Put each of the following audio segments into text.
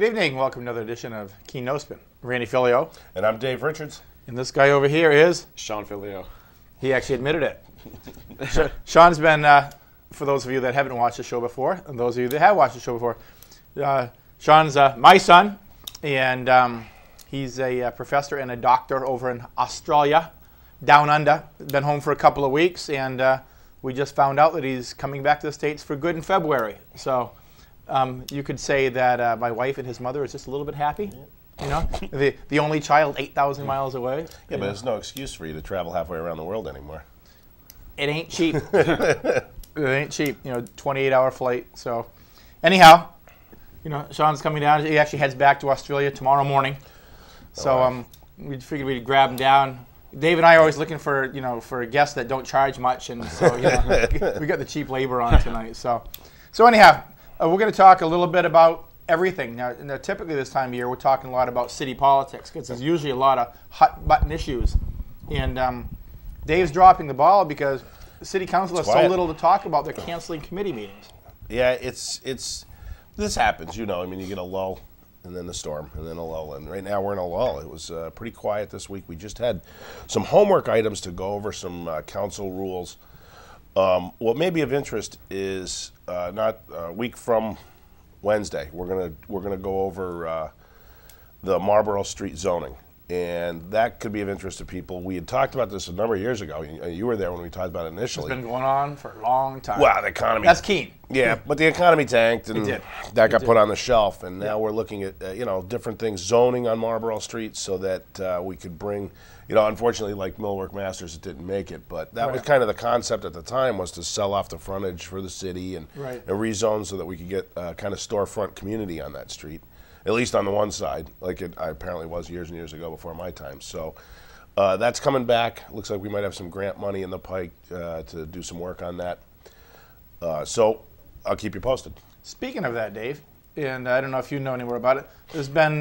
Good evening. Welcome to another edition of Keene No Spin. Randy Filiault. And I'm Dave Richards. And this guy over here is? Shaun Filiault. He actually admitted it. Shaun's been, for those of you that haven't watched the show before, and those of you that have watched the show before, Shaun's my son, and he's a professor and a doctor over in Australia, down under. Been home for a couple of weeks, and we just found out that he's coming back to the States for good in February. So you could say that my wife and his mother is just a little bit happy. You know, the only child 8,000 miles away. Yeah, but there's no excuse for you to travel halfway around the world anymore. It ain't cheap. It ain't cheap. You know, 28-hour flight. So, anyhow, you know, Shaun's coming down. He actually heads back to Australia tomorrow morning. So we figured we'd grab him down. Dave and I are always looking for, you know, for guests that don't charge much, and so you know, we got the cheap labor on tonight. So anyhow, we're going to talk a little bit about everything. Now, typically this time of year, we're talking a lot about city politics because there's usually a lot of hot-button issues. And Dave's dropping the ball because the city council has so little to talk about. They're canceling committee meetings. Yeah, this happens, you know. I mean, you get a lull, and then the storm, and then a lull. And right now we're in a lull. It was pretty quiet this week. We just had some homework items to go over, some council rules. What may be of interest is not a week from Wednesday, we're gonna go over the Marlborough Street zoning, and that could be of interest to people. We had talked about this a number of years ago. You were there when we talked about it initially. It's been going on for a long time. Well, the economy. That's Keene. Yeah, but the economy tanked, and that got put on the shelf, and now we're looking at you know, different things, zoning on Marlborough Street, so that we could bring. You know, unfortunately, like Millwork Masters, it didn't make it, but that was kind of the concept at the time, was to sell off the frontage for the city and rezone so that we could get kind of storefront community on that street, at least on the one side, like it apparently was years and years ago before my time. So that's coming back. Looks like we might have some grant money in the pike to do some work on that. So I'll keep you posted. Speaking of that, Dave, and I don't know if you know any more about it, there's been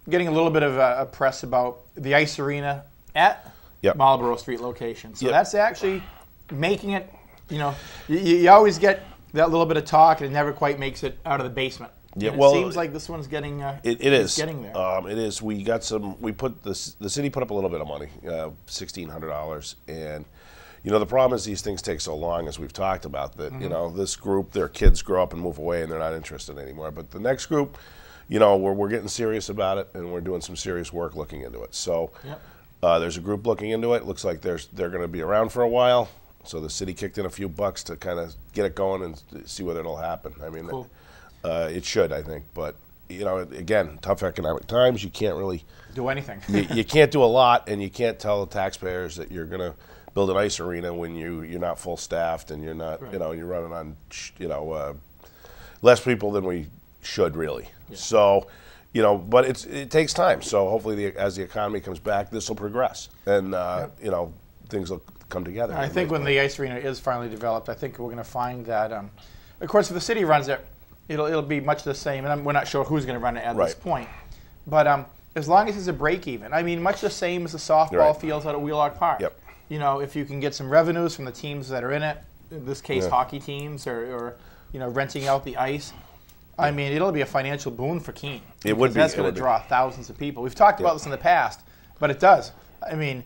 getting a little bit of a press about the ice arena at Marlborough Street location. So that's actually making it, you know, you always get that little bit of talk and it never quite makes it out of the basement. Yeah, well, it seems like this one's getting it is getting there. It is. We got some. We put the city put up a little bit of money, $1,600, and you know, the problem is these things take so long, as we've talked about. That you know, this group, their kids grow up and move away, and they're not interested anymore. But the next group, you know, we're getting serious about it, and we're doing some serious work looking into it. So there's a group looking into it. Looks like they're going to be around for a while. So the city kicked in a few bucks to kind of get it going and see whether it'll happen. I mean, it should, I think. But, you know, again, tough economic times. You can't really do anything. you can't do a lot, and you can't tell the taxpayers that you're going to build an ice arena when you're not full staffed and you're not, you know, you're running on, you know, less people than we should really. So, you know, but it takes time. So hopefully, as the economy comes back, this will progress, and you know, things will come together. I think when the ice arena is finally developed, I think we're going to find that, of course, if the city runs it, it'll be much the same, and we're not sure who's going to run it at this point. But as long as it's a break even, I mean, much the same as the softball fields out at Wheelock Park. You know, if you can get some revenues from the teams that are in it, in this case, hockey teams, or you know, renting out the ice. I mean, it'll be a financial boon for Keene. It would be. That's going to draw thousands of people. We've talked about this in the past, but it does. I mean,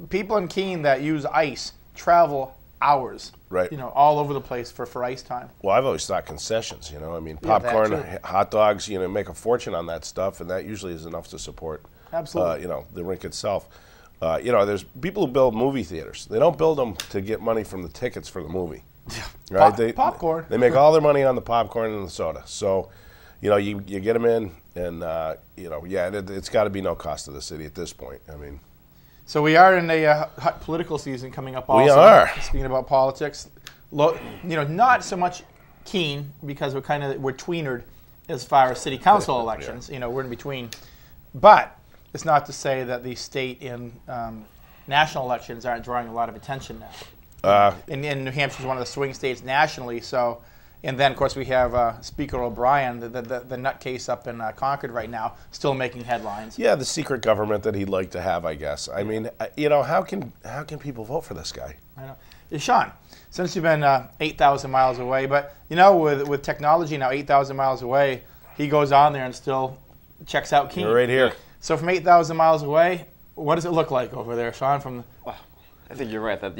people in Keene that use ice travel hours, you know, all over the place for ice time. Well, I've always thought concessions, you know. I mean, popcorn, hot dogs, you know, make a fortune on that stuff, and that usually is enough to support, you know, the rink itself. You know, there's people who build movie theaters. They don't build them to get money from the tickets for the movie. Right? Popcorn. They make all their money on the popcorn and the soda. So, you know, you get them in, and, you know, it's got to be no cost to the city at this point. I mean. So we are in a hot political season coming up also. We are. Speaking about politics, you know, not so much Keene because we're tweenered as far as city council elections. You know, we're in between. But it's not to say that the state and national elections aren't drawing a lot of attention now. And New Hampshire is one of the swing states nationally, so, and then of course we have Speaker O'Brien, the nutcase up in Concord right now, still making headlines. Yeah, the secret government that he'd like to have, I guess. I mean, you know, how can people vote for this guy? I know. Shaun, since you've been 8,000 miles away, but you know, with technology now 8,000 miles away, he goes on there and still checks out Keene. You're right here. So from 8,000 miles away, what does it look like over there, Shaun? Well, I think you're right. That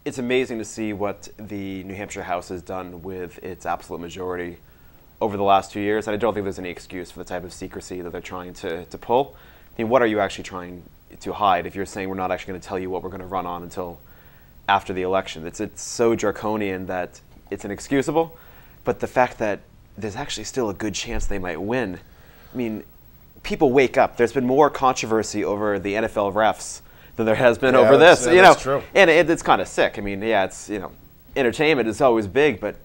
it's amazing to see what the New Hampshire House has done with its absolute majority over the last 2 years, and I don't think there's any excuse for the type of secrecy that they're trying to pull. I mean, what are you actually trying to hide if you're saying we're not actually going to tell you what we're going to run on until after the election? It's so draconian that it's inexcusable, but the fact that there's actually still a good chance they might win. I mean, people wake up. There's been more controversy over the NFL refs than there has been over this. That's true. And it's kind of sick. I mean, yeah, it's entertainment is always big, but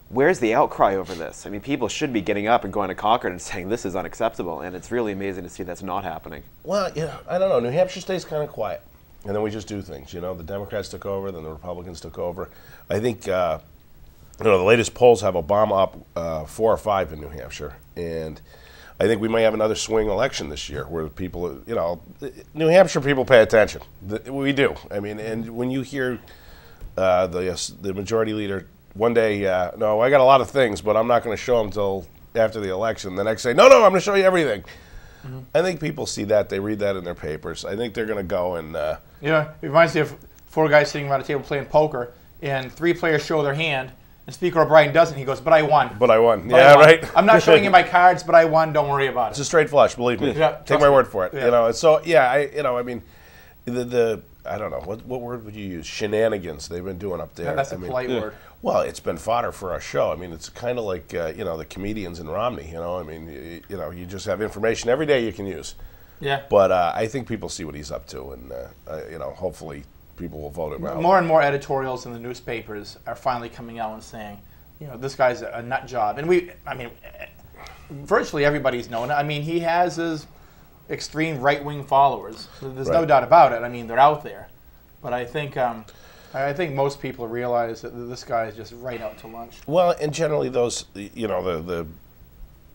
where's the outcry over this? I mean, people should be getting up and going to Concord and saying this is unacceptable, and it's really amazing to see that's not happening. Well, I don't know. New Hampshire stays kind of quiet, and then we just do things. The Democrats took over, then the Republicans took over. I think the latest polls have Obama up 4 or 5 in New Hampshire, and I think we may have another swing election this year where people, New Hampshire people pay attention. We do. I mean, and when you hear the majority leader one day, no, I got a lot of things, but I'm not going to show them until after the election. The next day, no, I'm going to show you everything. Mm-hmm. I think people see that. They read that in their papers. I think they're going to go and... it reminds me of 4 guys sitting around a table playing poker, and 3 players show their hand, and Speaker O'Brien doesn't. He goes, but I won. But I won. Yeah, right. I'm not showing you my cards, but I won. Don't worry about it. It's a straight flush, believe me. Yeah, take my word for it. Yeah. So, yeah, I mean, I don't know, what word would you use? Shenanigans they've been doing up there. That's a polite word. Well, it's been fodder for our show. I mean, it's kind of like, the comedians in Romney, I mean, you just have information every day you can use. Yeah. But I think people see what he's up to, and, hopefully people will vote him out. More and more editorials in the newspapers are finally coming out and saying, this guy's a nut job. And virtually everybody's known it. I mean, he has his extreme right-wing followers. There's no doubt about it. I mean, they're out there. But I think most people realize that this guy is just right out to lunch. Well, and generally those, the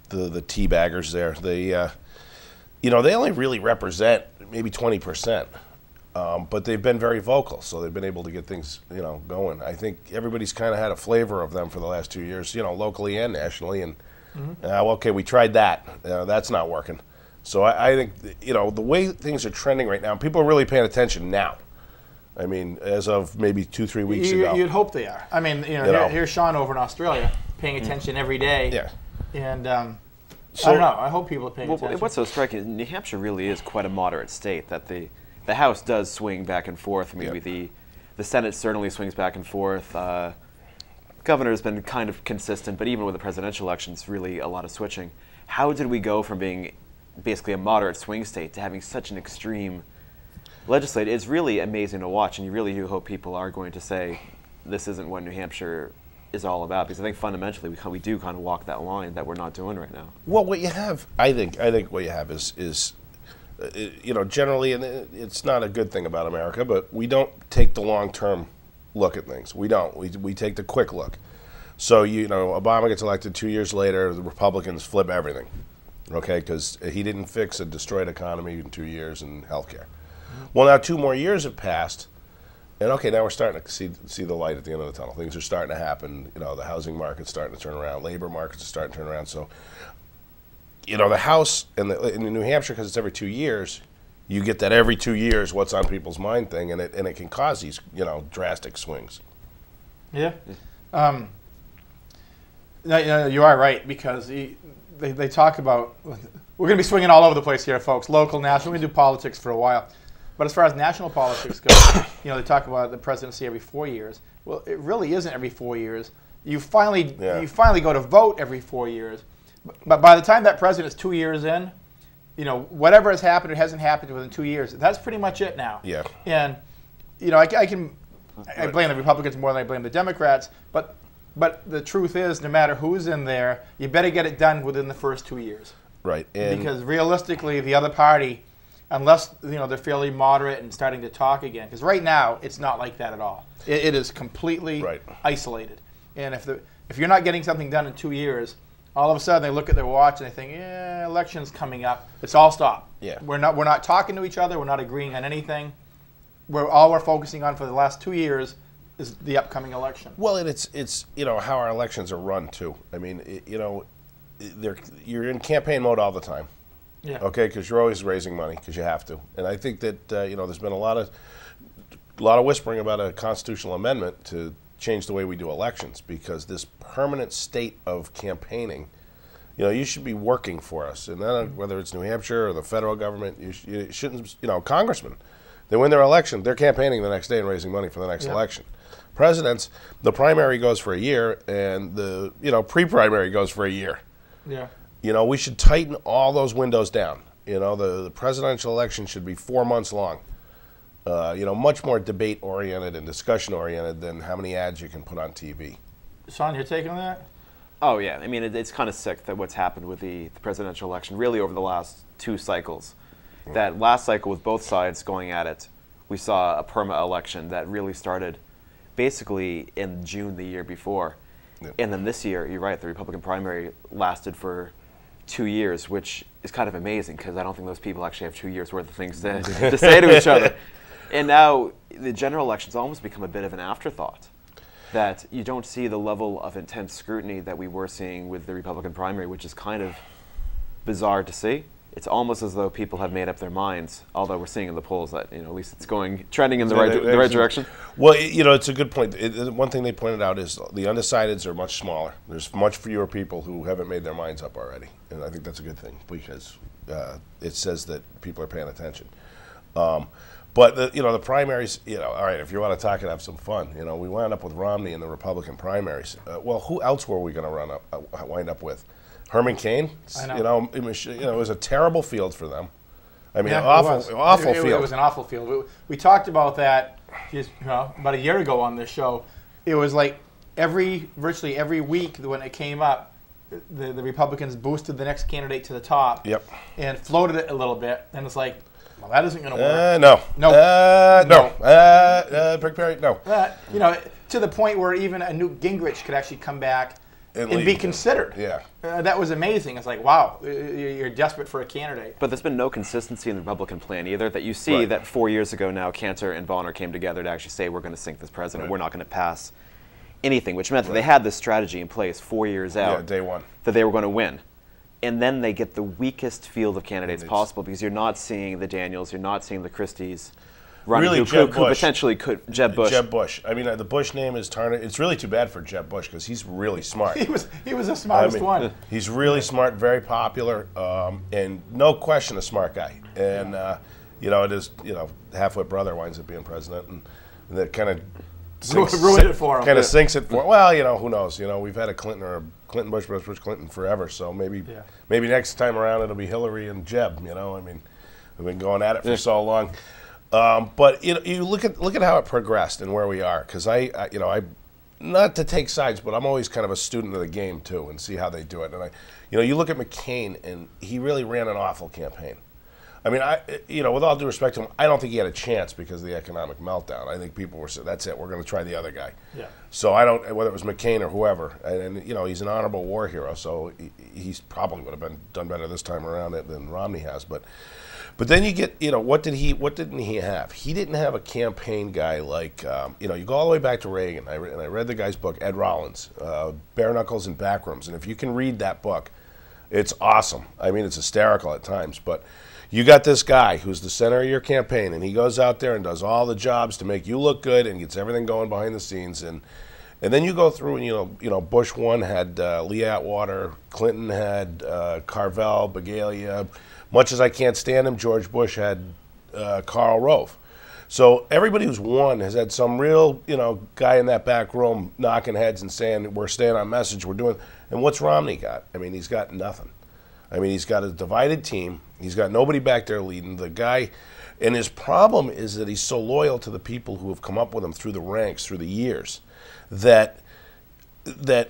teabaggers there, they only really represent maybe 20%. But they've been very vocal, so they've been able to get things, going. I think everybody's kind of had a flavor of them for the last 2 years, locally and nationally. And okay, we tried that. That's not working. So I think, the way things are trending right now, people are really paying attention now. I mean, as of maybe 2-3 weeks ago. You'd hope they are. I mean, here's Shaun over in Australia paying attention every day. Yeah. And I don't know. I hope people are paying attention. What's so striking? New Hampshire really is quite a moderate state. That the House does swing back and forth. Maybe the Senate certainly swings back and forth. Governor's been kind of consistent, but even with the presidential elections, really a lot of switching. How did we go from being basically a moderate swing state to having such an extreme legislature? It's really amazing to watch, and you really do hope people are going to say this isn't what New Hampshire is all about, because I think fundamentally we do kind of walk that line that we're not doing right now. Well, what you have, I think what you have is generally, and it's not a good thing about America, but we don't take the long-term look at things. We don't. We take the quick look. So, Obama gets elected 2 years later, the Republicans flip everything, okay, because he didn't fix a destroyed economy in 2 years in healthcare. Well, now 2 more years have passed, and okay, now we're starting to see the light at the end of the tunnel. Things are starting to happen. The housing market's starting to turn around. Labor markets are starting to turn around. So, the House in New Hampshire, because it's every 2 years, you get that every 2 years what's on people's mind thing, and it can cause these drastic swings. Yeah. You are right, because they talk about, we're going to be swinging all over the place here, folks. Local, national. We do politics for a while. But as far as national politics go, they talk about the presidency every 4 years. Well, it really isn't every 4 years. You finally go to vote every 4 years. But by the time that president's 2 years in, whatever has happened or hasn't happened within 2 years, that's pretty much it now. Yeah. And, I blame the Republicans more than I blame the Democrats. But the truth is, no matter who's in there, you better get it done within the first 2 years. Right. Because realistically, the other party, unless they're fairly moderate and starting to talk again, because right now it's not like that at all. It is completely isolated. And if you're not getting something done in 2 years, all of a sudden they look at their watch and they think, election's coming up. It's all stop. Yeah. We're not talking to each other. We're not agreeing on anything. All we're focusing on for the last 2 years is the upcoming election. Well, and it's how our elections are run too. I mean, you're in campaign mode all the time. Yeah. Okay, because you're always raising money because you have to. And I think that there's been a lot of whispering about a constitutional amendment to change the way we do elections, because this permanent state of campaigning, you should be working for us. And then whether it's New Hampshire or the federal government, you shouldn't, congressmen, they win their election, they're campaigning the next day and raising money for the next election. Presidents, the primary goes for a year, and the pre-primary goes for a year. Yeah. We should tighten all those windows down. The presidential election should be 4 months long. Much more debate-oriented and discussion-oriented than how many ads you can put on TV. Shaun, your take on that? Oh, yeah. I mean, it's kind of sick that what's happened with the presidential election really over the last 2 cycles. That last cycle with both sides going at it, we saw a perma election that really started basically in June the year before. Yep. And then this year, you're right, the Republican primary lasted for 2 years, which is kind of amazing because I don't think those people actually have 2 years worth of things to say to each other. And now the general election's almost become a bit of an afterthought, that you don't see the level of intense scrutiny that we were seeing with the Republican primary, which is kind of bizarre to see. It's almost as though people have made up their minds, although we're seeing in the polls that at least it's trending in the right direction. Well, it's a good point. One thing they pointed out is the undecideds are much smaller. There's much fewer people who haven't made their minds up already, and I think that's a good thing because it says that people are paying attention. But the primaries, all right, if you want to talk and have some fun, we wound up with Romney in the Republican primaries. Well, who else were we going to wind up with? Herman Keene? I know. It was a terrible field for them. I mean, Yeah, awful field. It was an awful field. We talked about that about a year ago on this show. It was like virtually every week when it came up, the Republicans boosted the next candidate to the top. Yep. And floated it a little bit, and it's like, well, that isn't going to work. No. No. Rick Perry, no. To the point where even a Newt Gingrich could actually come back and be considered. Yeah. That was amazing. It's like, wow, you're desperate for a candidate. But there's been no consistency in the Republican plan either. That you see that 4 years ago now, Cantor and Bonner came together to actually say, we're going to sink this president. Right. We're not going to pass anything, which meant that they had this strategy in place 4 years out. Yeah, day one. That they were going to win. And then they get the weakest field of candidates possible because you're not seeing the Daniels, you're not seeing the Christies running, really, who potentially could. Jeb Bush. Jeb Bush. I mean, the Bush name is tarnished. It's really too bad for Jeb Bush because he's really smart. He was the smartest one. He's really smart, very popular, and no question a smart guy. And it is half-wit brother winds up being president, and that kind of ruined it for him. Kind of sinks it for. Well, who knows? We've had a Clinton or a Clinton Bush Clinton forever, so maybe next time around it'll be Hillary and Jeb. I mean, we've been going at it for so long. But you look at how it progressed and where we are, because I not to take sides, but I'm always kind of a student of the game too and see how they do it. And you look at McCain, and he really ran an awful campaign. I mean, with all due respect to him, I don't think he had a chance because of the economic meltdown. I think people were saying, that's it, we're going to try the other guy. Yeah. So I don't, whether it was McCain or whoever, and he's an honorable war hero, so he's probably would have done better this time around than Romney has. But then you get, what didn't he have? He didn't have a campaign guy like, you go all the way back to Reagan. I read the guy's book, Ed Rollins, Bare Knuckles and Backrooms. And if you can read that book, it's awesome. I mean, it's hysterical at times. But you got this guy who's the center of your campaign, and he goes out there and does all the jobs to make you look good and gets everything going behind the scenes. And then you go through and, Bush 1 had Lee Atwater, Clinton had Carvel, Begalia. Much as I can't stand him, George Bush had Karl Rove. So everybody who's won has had some real, guy in that back room knocking heads and saying, we're staying on message, we're doing. And what's Romney got? I mean, he's got nothing. I mean, he's got a divided team. He's got nobody back there leading. The guy, and his problem is that he's so loyal to the people who have come up with him through the ranks, through the years, that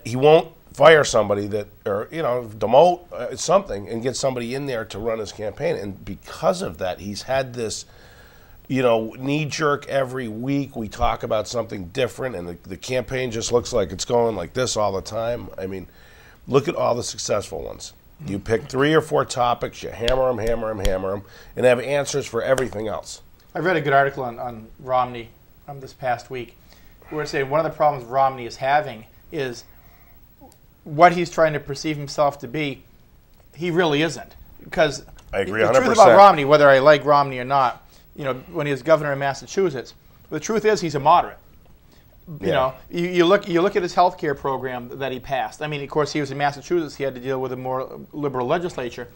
he won't fire somebody or demote something and get somebody in there to run his campaign. And because of that, he's had this, knee-jerk every week. We talk about something different, and the campaign just looks like it's going like this all the time. I mean, look at all the successful ones. You pick 3 or 4 topics, you hammer them, and have answers for everything else. I read a good article on Romney this past week where it said one of the problems Romney is having is what he's trying to perceive himself to be, he really isn't. Because I agree the 100%. truth about Romney, whether I like Romney or not, when he was governor in Massachusetts, the truth is he's a moderate. You know, you look at his health care program that he passed. I mean, of course, he was in Massachusetts. He had to deal with a more liberal legislature,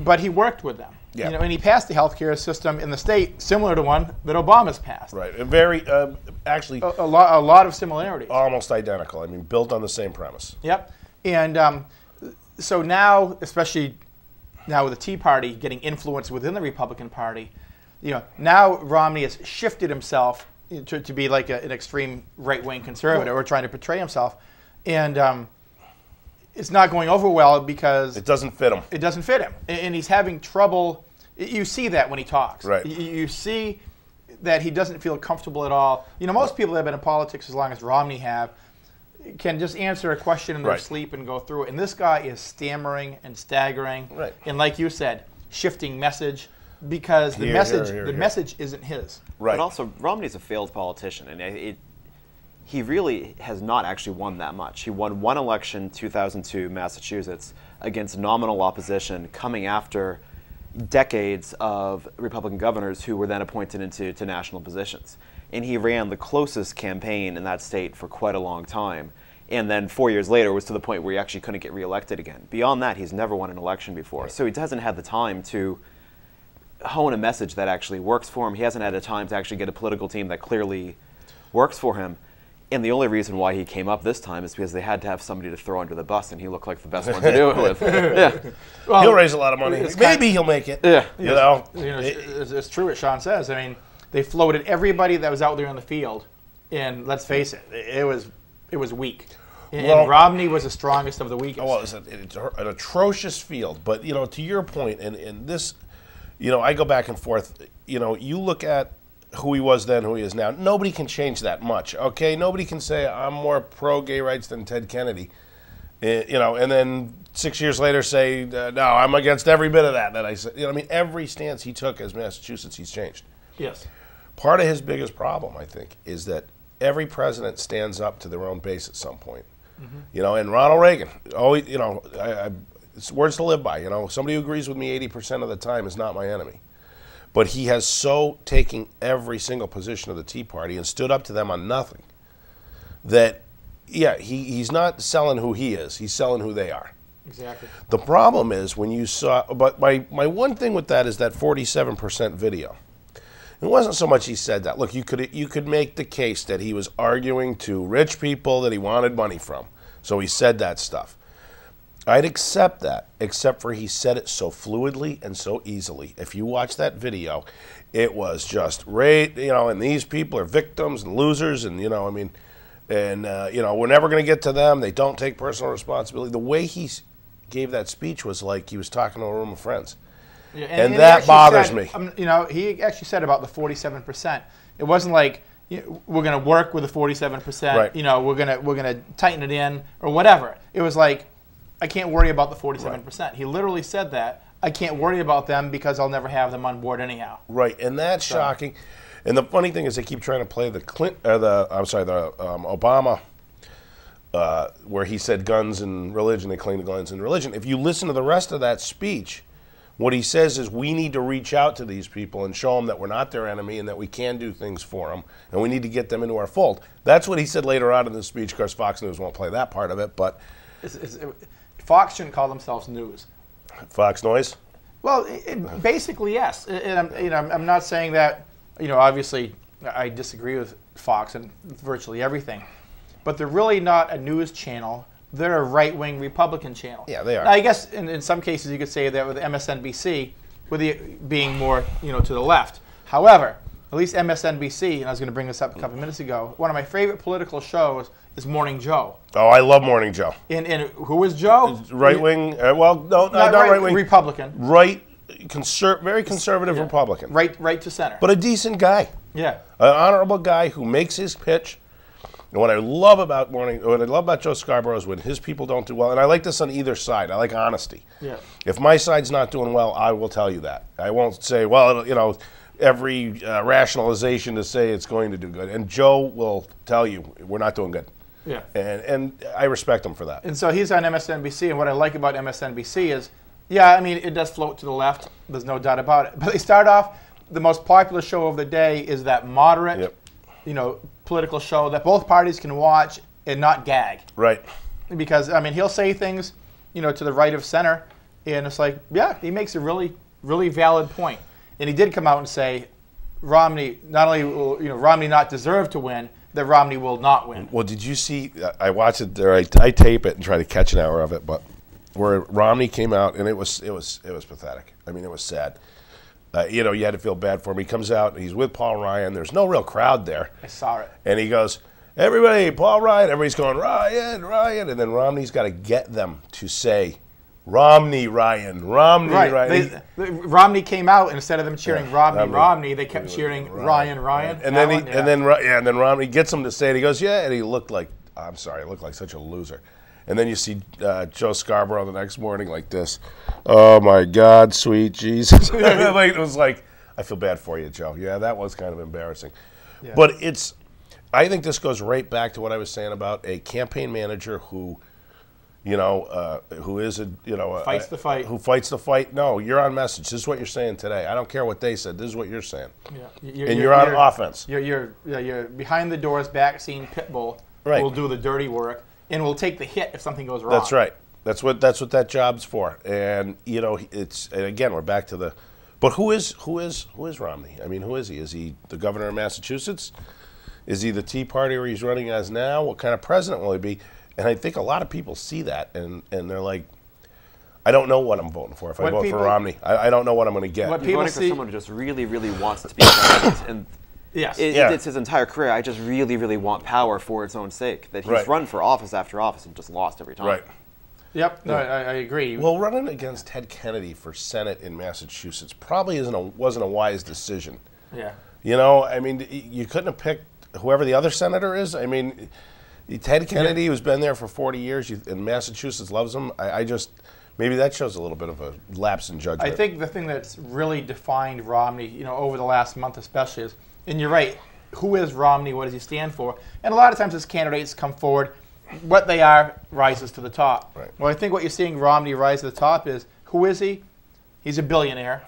but he worked with them. Yeah. And he passed the health care system in the state similar to one that Obama's passed. Right. And very, actually, A lot of similarities. almost identical. I mean, built on the same premise. Yep. And so now, especially now with the Tea Party getting influence within the Republican Party, now Romney has shifted himself to be like an extreme right-wing conservative, or trying to portray himself, and it's not going over well because It doesn't fit him. it doesn't fit him, and he's having trouble. You see that when he talks. Right. You see that he doesn't feel comfortable at all. Most people that have been in politics as long as Romney have can just answer a question in their Right. sleep and go through it. And this guy is stammering and staggering, Right. and like you said, shifting message because the message isn't his. Right. But also, Romney's a failed politician, and he really has not actually won that much. He won one election, 2002, Massachusetts, against nominal opposition, coming after decades of Republican governors who were then appointed into national positions. And he ran the closest campaign in that state for quite a long time. And then 4 years later, it was to the point where he actually couldn't get reelected again. Beyond that, he's never won an election before. So he hasn't had the time to hone a message that actually works for him. He hasn't had the time to actually get a political team that clearly works for him. And the only reason why he came up this time is because they had to have somebody to throw under the bus, and he looked like the best one to do it with. Yeah. Well, He'll raise a lot of money. Maybe he'll make it. Yeah. It's true what Shaun says. I mean, they floated everybody that was out there on the field, and let's face it, it was weak. And Romney was the strongest of the weakest. Well, it's an atrocious field. But, to your point, and this, I go back and forth. You look at who he was then, who he is now. Nobody can change that much, okay? Nobody can say, I'm more pro-gay rights than Ted Kennedy, and then 6 years later say, no, I'm against every bit of that I said. Every stance he took as Massachusetts, he's changed. Yes. Part of his biggest problem, I think, is that every president stands up to their own base at some point. Mm-hmm. And Ronald Reagan, always, it's words to live by. Somebody who agrees with me 80% of the time is not my enemy. But he has so taken every single position of the Tea Party and stood up to them on nothing that, he's not selling who he is. He's selling who they are. Exactly. The problem is when you saw, but my one thing with that is that 47% video. It wasn't so much he said that. Look, you could make the case that he was arguing to rich people that he wanted money from. So he said that stuff. I'd accept that, except for he said it so fluidly and so easily. If you watch that video, it was just, and these people are victims and losers, and, we're never going to get to them. They don't take personal responsibility. The way he gave that speech was like he was talking to a room of friends. Yeah, and that bothers me. He actually said about the 47%. It wasn't like we're going to work with the 47%. Right. We're gonna tighten it in or whatever. It was like, I can't worry about the 47%. Right. He literally said that. I can't worry about them because I'll never have them on board anyhow. Right, and that's shocking. And the funny thing is, they keep trying to play the Obama, where he said guns and religion. They claim the guns and religion. If you listen to the rest of that speech, what he says is we need to reach out to these people and show them that we're not their enemy and that we can do things for them, and we need to get them into our fold. That's what he said later on in the speech. Of course, Fox News won't play that part of it, but Fox shouldn't call themselves news. Fox Noise? Well, basically, yes. And I'm not saying that, obviously I disagree with Fox and virtually everything. But they're really not a news channel. They're a right-wing Republican channel. Yeah, they are. Now, I guess in some cases you could say that with MSNBC, with being more, to the left. However, at least MSNBC, and I was going to bring this up a couple of minutes ago, one of my favorite political shows is Morning Joe. Oh, I love Morning Joe. And who is Joe? Right-wing, not right-wing. Republican. Very conservative Republican. Right to center. But a decent guy. Yeah. An honorable guy who makes his pitch. And what I love about Joe Scarborough is when his people don't do well, and I like this on either side. I like honesty. Yeah. If my side's not doing well, I will tell you that. I won't say, well, every rationalization to say it's going to do good. And Joe will tell you we're not doing good. Yeah. And I respect him for that. And so he's on MSNBC, and what I like about MSNBC is, yeah, I mean, it does float to the left. There's no doubt about it. But they start off, the most popular show of the day is that moderate, political show that both parties can watch and not gag. Right. Because, I mean, he'll say things, to the right of center, and it's like, yeah, he makes a really, really valid point. And he did come out and say, Romney, not only will Romney not deserve to win, that Romney will not win. Well, did you see, I watched it there, I tape it and try to catch an hour of it, but where Romney came out, and it was pathetic. I mean, it was sad. You had to feel bad for him. He comes out, and he's with Paul Ryan. There's no real crowd there. I saw it. And he goes, everybody, Paul Ryan. Everybody's going, Ryan, Ryan. And then Romney's got to get them to say, Romney, Ryan, Romney, Ryan. Romney came out, and instead of them cheering Romney, they kept cheering Ryan. And then Romney gets them to say it. He goes, yeah, and he looked like, he looked like such a loser. And then you see Joe Scarborough the next morning like this. Oh, my God, sweet Jesus. It was like, I feel bad for you, Joe. Yeah, that was kind of embarrassing. Yeah. But I think this goes right back to what I was saying about a campaign manager who, who is fights the fight. Who fights the fight. No, you're on message. This is what you're saying today. I don't care what they said. This is what you're saying. Yeah. You're on offense. You're behind the doors, backseat pit bull. Right. Will do the dirty work. And we'll take the hit if something goes wrong. That's right. That's what that job's for. And and again, we're back to the. But who is Romney? I mean, who is he? Is he the governor of Massachusetts? Is he the Tea Party where he's running as now? What kind of president will he be? And I think a lot of people see that and they're like, I don't know what I'm voting for. If I vote for Romney, I don't know what I'm going to get. You're voting for someone who just really, really wants to be president, and it's his entire career. I just really, really want power for its own sake. That he's run for office after office and just lost every time. Right. Yep. No, I agree. Well, running against Ted Kennedy for Senate in Massachusetts probably wasn't a wise decision. Yeah. I mean, you couldn't have picked whoever the other senator is. I mean, Ted Kennedy, who's been there for 40 years, and Massachusetts loves him. Maybe that shows a little bit of a lapse in judgment. I think the thing that's really defined Romney, over the last month especially is, and you're right, who is Romney? What does he stand for? And a lot of times as candidates come forward, what they are rises to the top. Right. Well, I think what you're seeing Romney rise to the top is, who is he? He's a billionaire,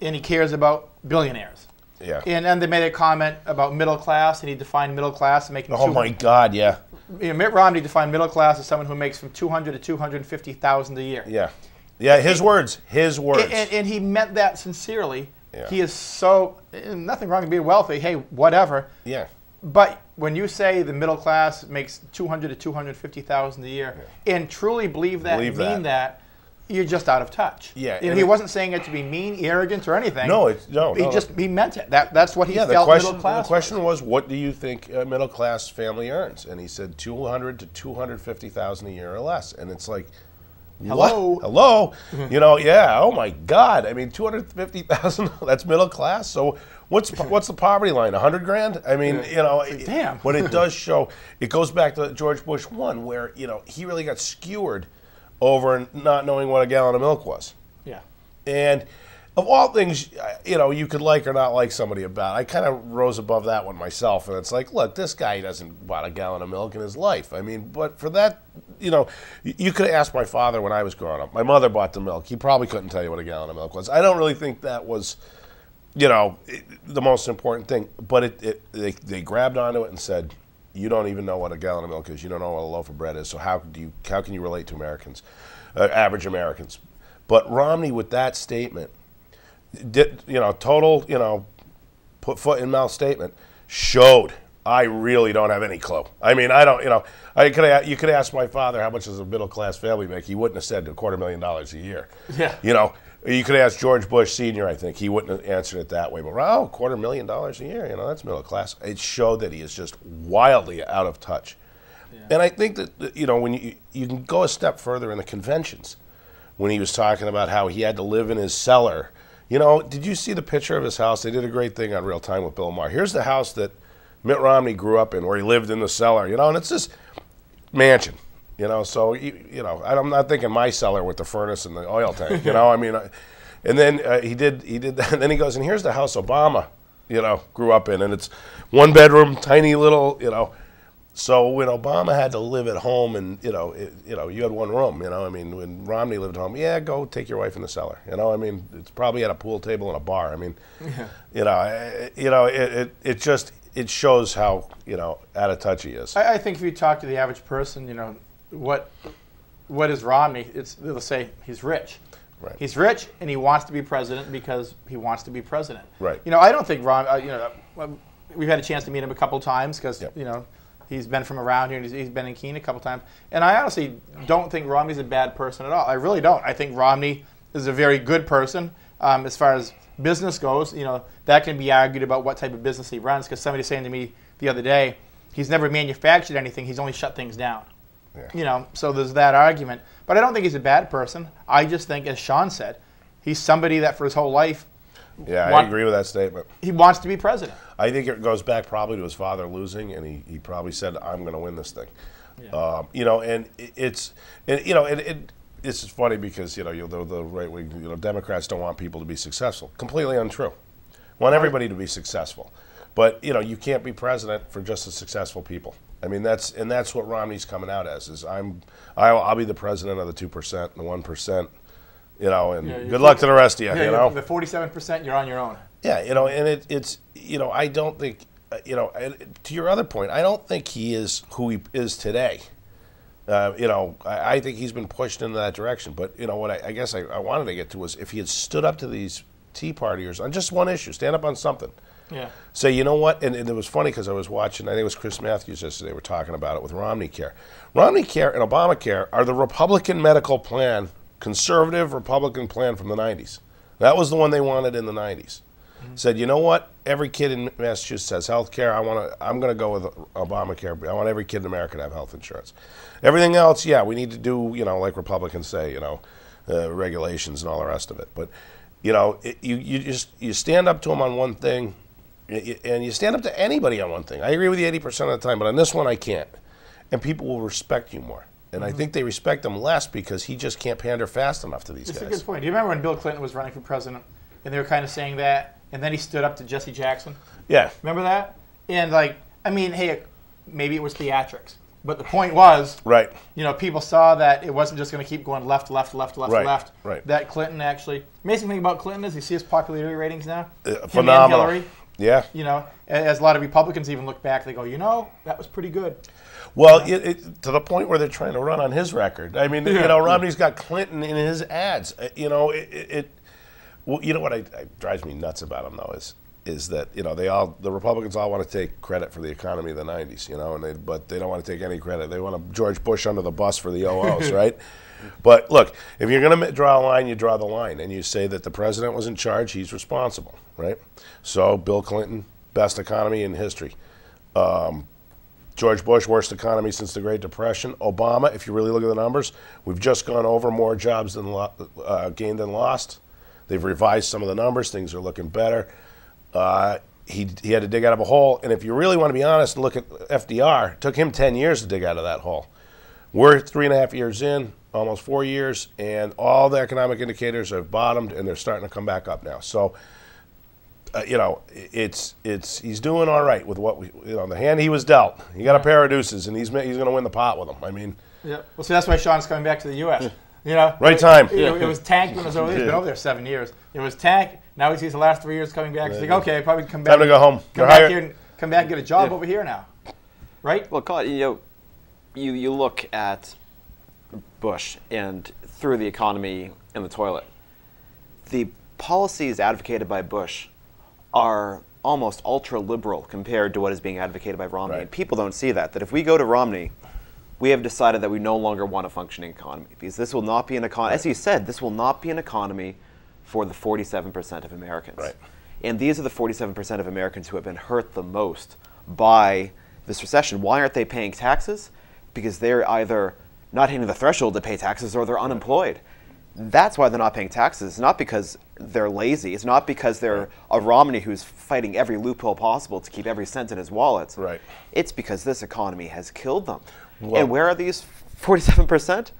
and he cares about billionaires. Yeah. And then they made a comment about middle class, and he defined middle class and making. Oh my God! Yeah. Mitt Romney defined middle class as someone who makes from $200,000 to $250,000 a year. Yeah. Yeah. His words. His words. And he meant that sincerely. Yeah. He is so nothing wrong with being wealthy. Hey, whatever. Yeah. But when you say the middle class makes $200,000 to $250,000 a year, and truly believe that, that, you're just out of touch. Yeah, and he wasn't saying it to be mean, arrogant, or anything. No, he meant it. That's what he felt middle class. The question was, what do you think a middle class family earns? And he said $200,000 to $250,000 a year or less. And it's like, hello, what? Hello, yeah. Oh my God! I mean, $250,000. That's middle class. So what's the poverty line? $100,000? I mean, damn. But it does show. It goes back to George Bush 1, where he really got skewered over not knowing what a gallon of milk was. Yeah. And of all things, you could like or not like somebody about. I kind of rose above that one myself, and it's like, look, this guy doesn't bought a gallon of milk in his life. I mean, but for that, you could have asked my father when I was growing up. My mother bought the milk. He probably couldn't tell you what a gallon of milk was. I don't really think that was, the most important thing. But they grabbed onto it and said, you don't even know what a gallon of milk is. You don't know what a loaf of bread is. So how can you relate to Americans, average Americans? But Romney, with that statement, did total put foot in mouth statement, showed I really don't have any clue. I mean, I don't. You could ask my father how much does a middle class family make. He wouldn't have said $250,000 a year. Yeah. You could ask George Bush Sr., I think. He wouldn't have answered it that way. But, $250,000 a year, that's middle class. It showed that he is just wildly out of touch. Yeah. And I think that, when you can go a step further in the conventions, when he was talking about how he had to live in his cellar. Did you see the picture of his house? They did a great thing on Real Time with Bill Maher. Here's the house that Mitt Romney grew up in, where he lived in the cellar, and it's this mansion. So I'm not thinking my cellar with the furnace and the oil tank. I mean, and then he did that. And then he goes, and here's the house Obama, grew up in, and it's one bedroom, tiny little, So when Obama had to live at home, and you had one room. I mean, when Romney lived at home, yeah, go take your wife in the cellar. I mean, it's probably at a pool table in a bar. I mean, it shows how out of touch he is. I think if you talk to the average person, what is Romney? They'll say he's rich. Right. He's rich and he wants to be president because he wants to be president. Right. I don't think we've had a chance to meet him a couple times because he's been from around here and he's been in Keene a couple times. And I honestly don't think Romney's a bad person at all. I really don't. I think Romney is a very good person as far as business goes. That can be argued about what type of business he runs, because somebody was saying to me the other day, he's never manufactured anything. He's only shut things down. Yeah. So there's that argument. But I don't think he's a bad person. I just think, as Shaun said, he's somebody that for his whole life. Yeah, I agree with that statement. He wants to be president. I think it goes back probably to his father losing, and he probably said, "I'm going to win this thing." Yeah. And it's funny because the right wing, Democrats don't want people to be successful. Completely untrue. Want everybody to be successful, but you can't be president for just the successful people. I mean, that's what Romney's coming out as. Is I'll be the president of the 2% and the 1%. And good luck to the rest of you. The 47%, you're on your own. Yeah, and it's I don't think to your other point, I don't think he is who he is today. I think he's been pushed into that direction. But what I guess I wanted to get to was if he had stood up to these Tea Partiers on just one issue, stand up on something. Yeah. Say, you know what? And it was funny because I was watching, I think it was Chris Matthews yesterday, were talking about it with Romney Care. Romney Care and Obamacare are the Republican medical plan, conservative Republican plan from the 90s. That was the one they wanted in the 90s. Mm-hmm. Said, you know what? Every kid in Massachusetts has health care. I'm going to go with Obamacare. I want every kid in America to have health insurance. Everything else, yeah, we need to do, like Republicans say, regulations and all the rest of it. But, you stand up to them on one thing, and you stand up to anybody on one thing. I agree with you 80% of the time, but on this one I can't. And people will respect you more. And I think they respect him less because he just can't pander fast enough to these guys. That's a good point. Do you remember when Bill Clinton was running for president, and they were kind of saying that, and then he stood up to Jesse Jackson? Yeah. Remember that? And hey, maybe it was theatrics. But the point was, right. People saw that it wasn't just going to keep going left. Right. That Clinton actually, amazing thing about Clinton is you see his popularity ratings now. Phenomenal. Him and Hillary. Yeah. As a lot of Republicans even look back, they go, that was pretty good. Well, to the point where they're trying to run on his record. I mean, Romney's got Clinton in his ads. What drives me nuts about him though is that the Republicans all want to take credit for the economy of the 90s, but they don't want to take any credit. They want to George Bush under the bus for the OOs, right? But look, if you're going to draw a line, you draw the line, and you say that the president was in charge, he's responsible, right? So Bill Clinton, best economy in history. George Bush, worst economy since the Great Depression. Obama, if you really look at the numbers, we've just gone over more jobs than gained than lost. They've revised some of the numbers. Things are looking better. He had to dig out of a hole. And if you really want to be honest and look at FDR, it took him 10 years to dig out of that hole. We're 3.5 years in, almost 4 years, and all the economic indicators have bottomed, and they're starting to come back up now. So, he's doing all right with what the hand he was dealt. He got a pair of deuces, and he's going to win the pot with them. I mean, yeah. Well, see, that's why Shaun's coming back to the U.S. Right time. It was tanked when it was over there. He's been over there 7 years. It was tanked. Now he sees the last 3 years coming back. He's like, okay, I probably come back. Time to go home. Come back and get a job over here now. Right? Well, you look at Bush and threw the economy in the toilet. The policies advocated by Bush are almost ultra-liberal compared to what is being advocated by Romney. Right. And people don't see that if we go to Romney, we have decided that we no longer want a functioning economy. Because this will not be an economy, as he said, this will not be an economy for the 47% of Americans. Right. And these are the 47% of Americans who have been hurt the most by this recession. Why aren't they paying taxes? Because they're either not hitting the threshold to pay taxes or they're unemployed. That's why they're not paying taxes. It's not because they're lazy. It's not because they're a Romney who's fighting every loophole possible to keep every cent in his wallet. Right. It's because this economy has killed them. Well, and where are these 47%?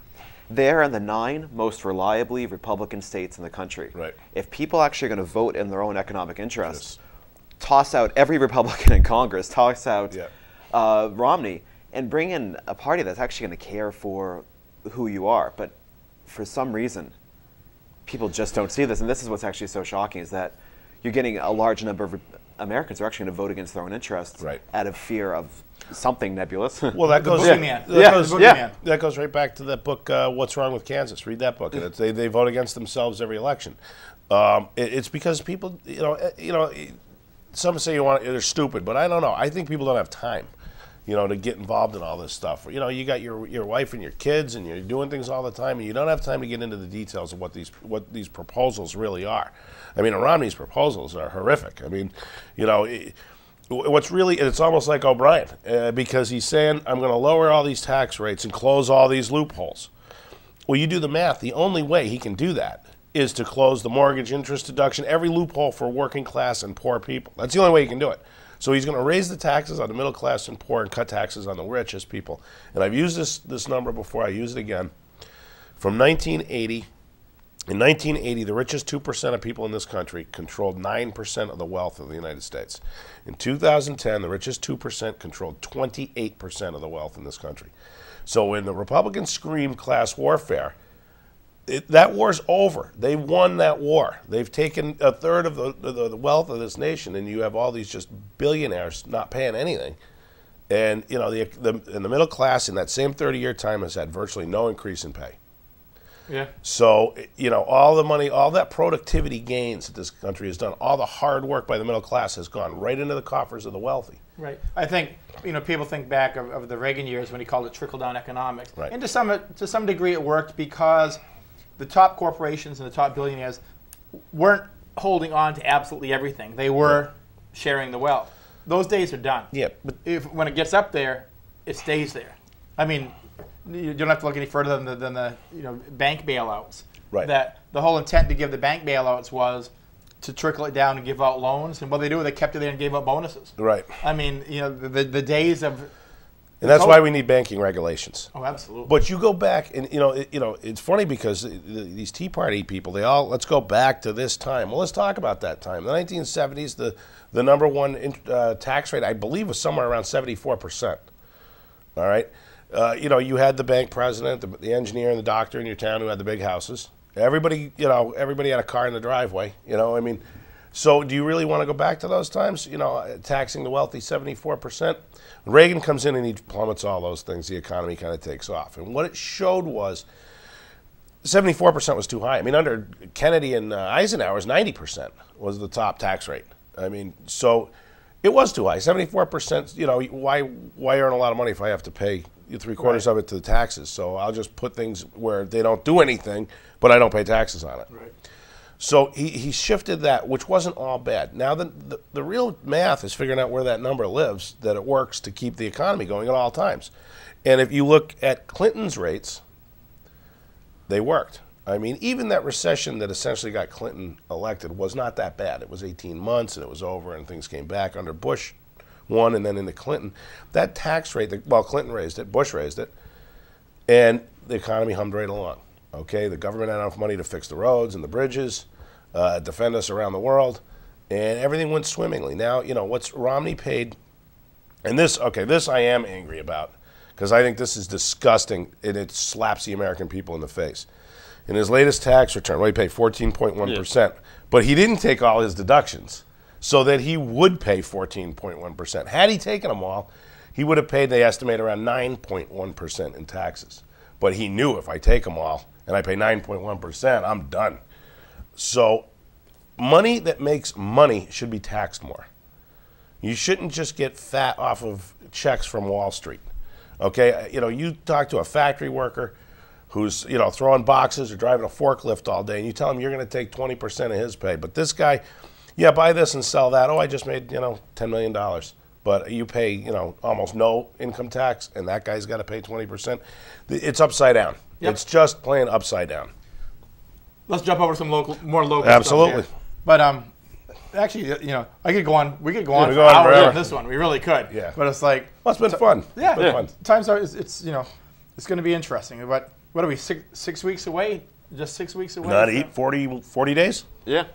They're in the 9 most reliably Republican states in the country. Right. If people actually are going to vote in their own economic interests, toss out every Republican in Congress, toss out Romney, and bring in a party that's actually going to care for who you are. But for some reason, people just don't see this. And this is what's actually so shocking, is that you're getting a large number of Americans are actually going to vote against their own interests out of fear of something nebulous. Well, that goes, that goes right back to that book, What's Wrong with Kansas. Read that book. And they vote against themselves every election. It's because people, some say they're stupid, but I don't know. I think people don't have time, to get involved in all this stuff. You got your wife and your kids, and you're doing things all the time, and you don't have time to get into the details of what these proposals really are. I mean, Romney's proposals are horrific. I mean, what's really, it's almost like O'Brien, because he's saying, I'm going to lower all these tax rates and close all these loopholes. Well, you do the math. The only way he can do that is to close the mortgage interest deduction, every loophole for working class and poor people. That's the only way he can do it. So he's going to raise the taxes on the middle class and poor and cut taxes on the richest people. And I've used this number before. I use it again. From 1980, in 1980, the richest 2% of people in this country controlled 9% of the wealth of the United States. In 2010, the richest 2% controlled 28% of the wealth in this country. So when the Republicans scream class warfare, that war's over. They won that war. They've taken a third of the wealth of this nation, and you have all these just billionaires not paying anything. And the middle class in that same 30-year time has had virtually no increase in pay. Yeah. So, all the money, all that productivity gains that this country has done, all the hard work by the middle class has gone right into the coffers of the wealthy. Right. I think, people think back of the Reagan years when he called it trickle-down economics. Right. And to some degree it worked because the top corporations and the top billionaires weren't holding on to absolutely everything. They were sharing the wealth. Those days are done. Yeah. But when it gets up there, it stays there. I mean, you don't have to look any further than the bank bailouts. Right. That the whole intent to give the bank bailouts was to trickle it down and give out loans. And what they do, they kept it there and gave out bonuses. Right. I mean, the days of... And that's why we need banking regulations. Oh, absolutely. But you go back, and it's funny because these Tea Party people, let's go back to this time. Well, let's talk about that time. The 1970s, the number one tax rate, I believe, was somewhere around 74%. All right, you had the bank president, the engineer, and the doctor in your town who had the big houses. Everybody had a car in the driveway. So do you really want to go back to those times? Taxing the wealthy 74%. Reagan comes in and he plummets all those things. The economy kind of takes off. And what it showed was 74% was too high. I mean, under Kennedy and Eisenhower's 90% was the top tax rate. I mean, so it was too high. 74%, why earn a lot of money if I have to pay three-quarters of it to the taxes? So I'll just put things where they don't do anything, but I don't pay taxes on it. Right. So he shifted that, which wasn't all bad. Now the real math is figuring out where that number lives, that it works to keep the economy going at all times. And if you look at Clinton's rates, they worked. I mean, even that recession that essentially got Clinton elected was not that bad. It was 18 months and it was over and things came back under Bush one and then into Clinton. That tax rate, Clinton raised it, Bush raised it, and the economy hummed right along. Okay, the government had enough money to fix the roads and the bridges, defend us around the world, and everything went swimmingly. Now, what's Romney paid, and this I am angry about, because I think this is disgusting, and it slaps the American people in the face. In his latest tax return, he paid 14.1%, but he didn't take all his deductions, so that he would pay 14.1%. Had he taken them all, he would have paid, they estimate, around 9.1% in taxes. But he knew if I take them all and I pay 9.1%, I'm done. So money that makes money should be taxed more. You shouldn't just get fat off of checks from Wall Street. Okay, you talk to a factory worker who's throwing boxes or driving a forklift all day, and you tell him you're going to take 20% of his pay. But this guy, buy this and sell that. Oh, I just made $10 million. But you pay, almost no income tax, and that guy's got to pay 20%. It's upside down. Yep. It's just plain upside down. Let's jump over some more local Absolutely. stuff here. But actually, I could go on. We could go on for hours on this one. We really could. Yeah. But it's like, well, it's been fun. Yeah. It's been fun. Times are. It's it's going to be interesting. But what are we? Six weeks away? Just 6 weeks away? Not 40 days. Yeah.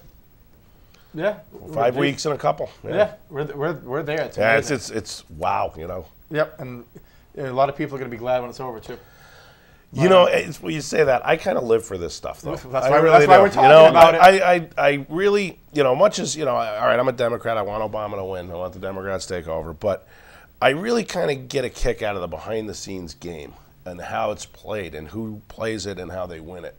Yeah. 5 weeks and a couple. Yeah. We're there. It's wow. Yep. And a lot of people are going to be glad when it's over too. You know, it's, when you say that, I kind of live for this stuff, though. That's why we're talking about it. I really, you know, much as, you know, all right, I'm a Democrat. I want Obama to win. I want the Democrats to take over. But I really kind of get a kick out of the behind-the-scenes game and how it's played and who plays it and how they win it.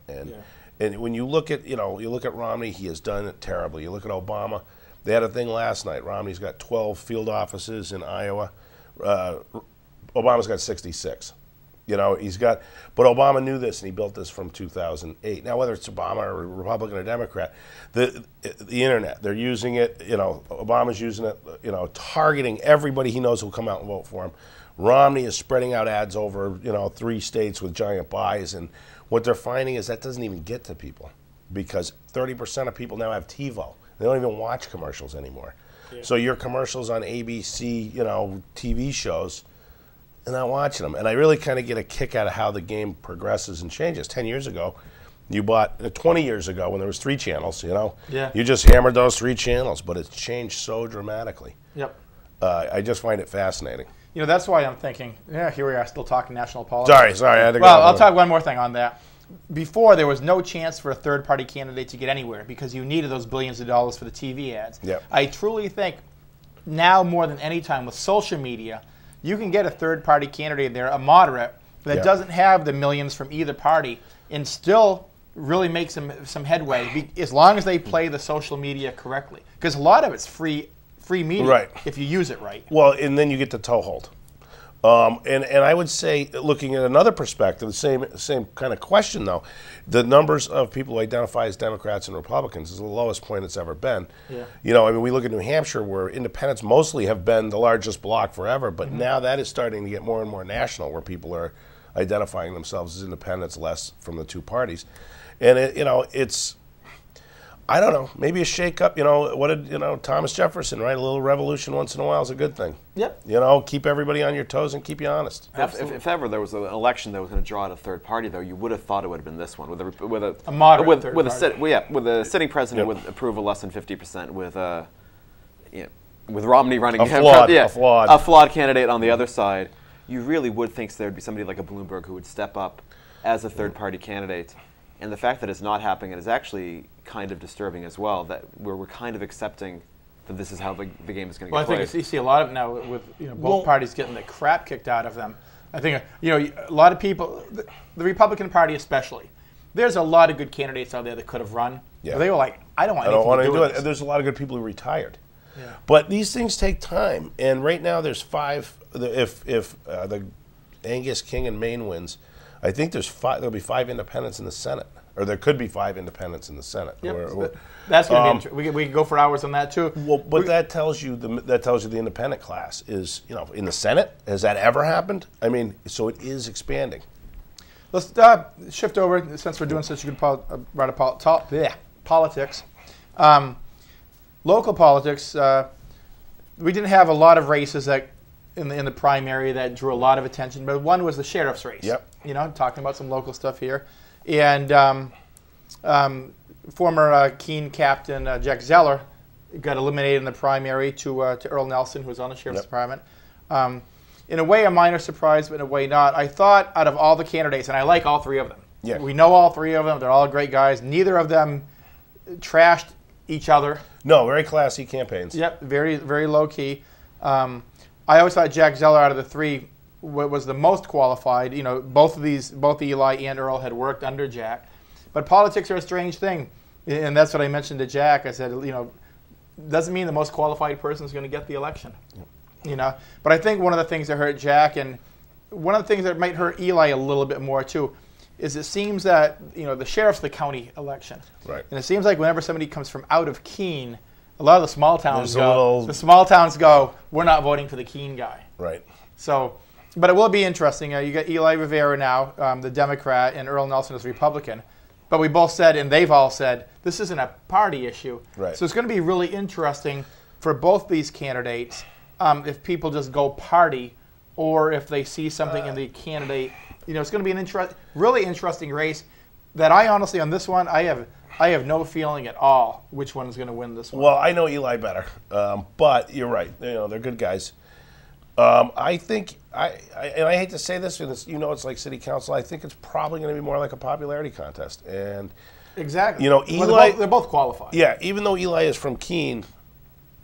And when you look at, you know, you look at Romney, he has done it terribly. You look at Obama. They had a thing last night. Romney's got 12 field offices in Iowa. Obama's got 66. You know, but Obama knew this, and he built this from 2008. Now, whether it's Obama or a Republican or Democrat, the internet, they're using it. You know, Obama's using it. You know, targeting everybody he knows will come out and vote for him. Romney is spreading out ads over 3 states with giant buys, and what they're finding is that doesn't even get to people because 30% of people now have TiVo. They don't even watch commercials anymore. Yeah. So your commercials on ABC, TV shows. And not watching them. And I really kind of get a kick out of how the game progresses and changes. 10 years ago, you bought, 20 years ago when there was 3 channels, you just hammered those 3 channels, but it's changed so dramatically. Yep. I just find it fascinating. That's why I'm thinking, here we are still talking national politics. Sorry. I had to go I'll talk one more thing on that. Before, there was no chance for a third-party candidate to get anywhere because you needed those billions of dollars for the TV ads. Yep. I truly think now more than any time with social media, you can get a third-party candidate there, a moderate, that doesn't have the millions from either party and still really make some headway as long as they play the social media correctly. Because a lot of it's free media if you use it right. Well, and then you get the toehold. And I would say, looking at another perspective, the same kind of question, though, the numbers of people who identify as Democrats and Republicans is the lowest point it's ever been. Yeah. We look at New Hampshire, where independents mostly have been the largest bloc forever, but now that is starting to get more and more national, where people are identifying themselves as independents, less from the 2 parties. And, it's... I don't know. Maybe a shake-up. What did Thomas Jefferson, right? A little revolution once in a while is a good thing. Yep. Keep everybody on your toes and keep you honest. If ever there was an election that was going to draw out a third party, though, you would have thought it would have been this one with a moderate third party. With a sitting president with approval less than 50%, with Romney running a flawed candidate on the other side. You really would think there would be somebody like a Bloomberg who would step up as a third party candidate. And the fact that it's not happening is actually kind of disturbing as well, that we're kind of accepting that this is how the game is going to get played. I think you see a lot of it now with both parties getting the crap kicked out of them. I think a lot of people, the Republican Party especially, there's a lot of good candidates out there that could have run. Yeah. They were like, I don't want to do it. There's a lot of good people who retired. Yeah. But these things take time. And right now there's 5, if the Angus King in Maine wins, I think there'll be 5 independents in the Senate, or there could be 5 independents in the Senate. Yep. That's going to be interesting. We can go for hours on that too. Well, but that tells you the independent class is in the Senate. Has that ever happened? I mean, so it is expanding. Let's shift over since we're doing such a good politics. Local politics. We didn't have a lot of races that in the primary that drew a lot of attention, but one was the sheriff's race. Yep. Talking about some local stuff here, and former Keene captain Jack Zeller got eliminated in the primary to Earl Nelson, who was on the sheriff's department. In a way, a minor surprise, but in a way not. I thought out of all the candidates, and I like all 3 of them. Yeah. We know all 3 of them. They're all great guys. Neither of them trashed each other. No, very classy campaigns. Yep, very, very low key. I always thought Jack Zeller out of the 3 was the most qualified. Both Eli and Earl had worked under Jack. But politics are a strange thing. And that's what I mentioned to Jack. I said, doesn't mean the most qualified person is going to get the election. Yep. But I think one of the things that hurt Jack, and one of the things that might hurt Eli a little bit more too, is it seems that the sheriff's the county election. Right. And it seems like whenever somebody comes from out of Keene, a lot of the small towns go, we're not voting for the Keene guy. Right. So, but it will be interesting. You got Eli Rivera now, the Democrat, and Earl Nelson is Republican. But we both said, and they've all said, this isn't a party issue. Right. So it's going to be really interesting for both these candidates if people just go party or if they see something in the candidate. It's going to be an really interesting race that I honestly, on this one, I have no feeling at all which one is going to win this one. Well, I know Eli better, but you're right. They're good guys. I think, and I hate to say this, it's like city council. I think it's probably going to be more like a popularity contest. And exactly, Eli, they're both qualified. Yeah, even though Eli is from Keene,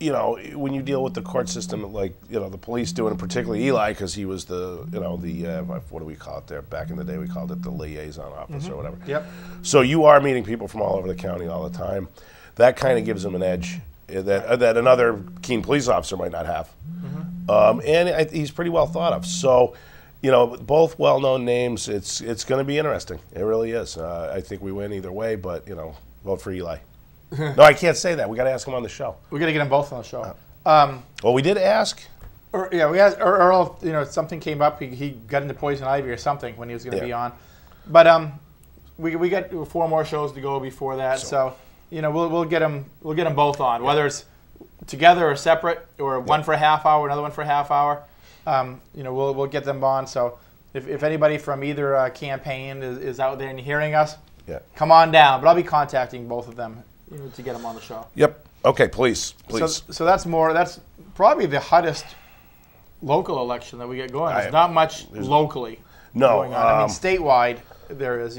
when you deal with the court system, like the police do, and particularly Eli, because he was the what do we call it there? Back in the day, we called it the liaison office or whatever. Yep. So you are meeting people from all over the county all the time. That kind of gives them an edge that another Keene police officer might not have. And he's pretty well thought of. So, both well-known names. It's going to be interesting. It really is. I think we win either way, but vote for Eli. No, I can't say that. We got to ask him on the show. We got to get them both on the show. Well, we did ask. We asked Earl. Something came up. He got into poison ivy or something when he was going to be on. But we got 4 more shows to go before that. So we'll get them both on, whether it's together or separate, or one for a half hour, another one for a half hour. We'll get them on. So if anybody from either campaign is out there and hearing us, come on down. But I'll be contacting both of them to get them on the show. Yep. Okay. Please. So that's probably the hottest local election that we get going. There's not much locally going on. I mean, statewide there is.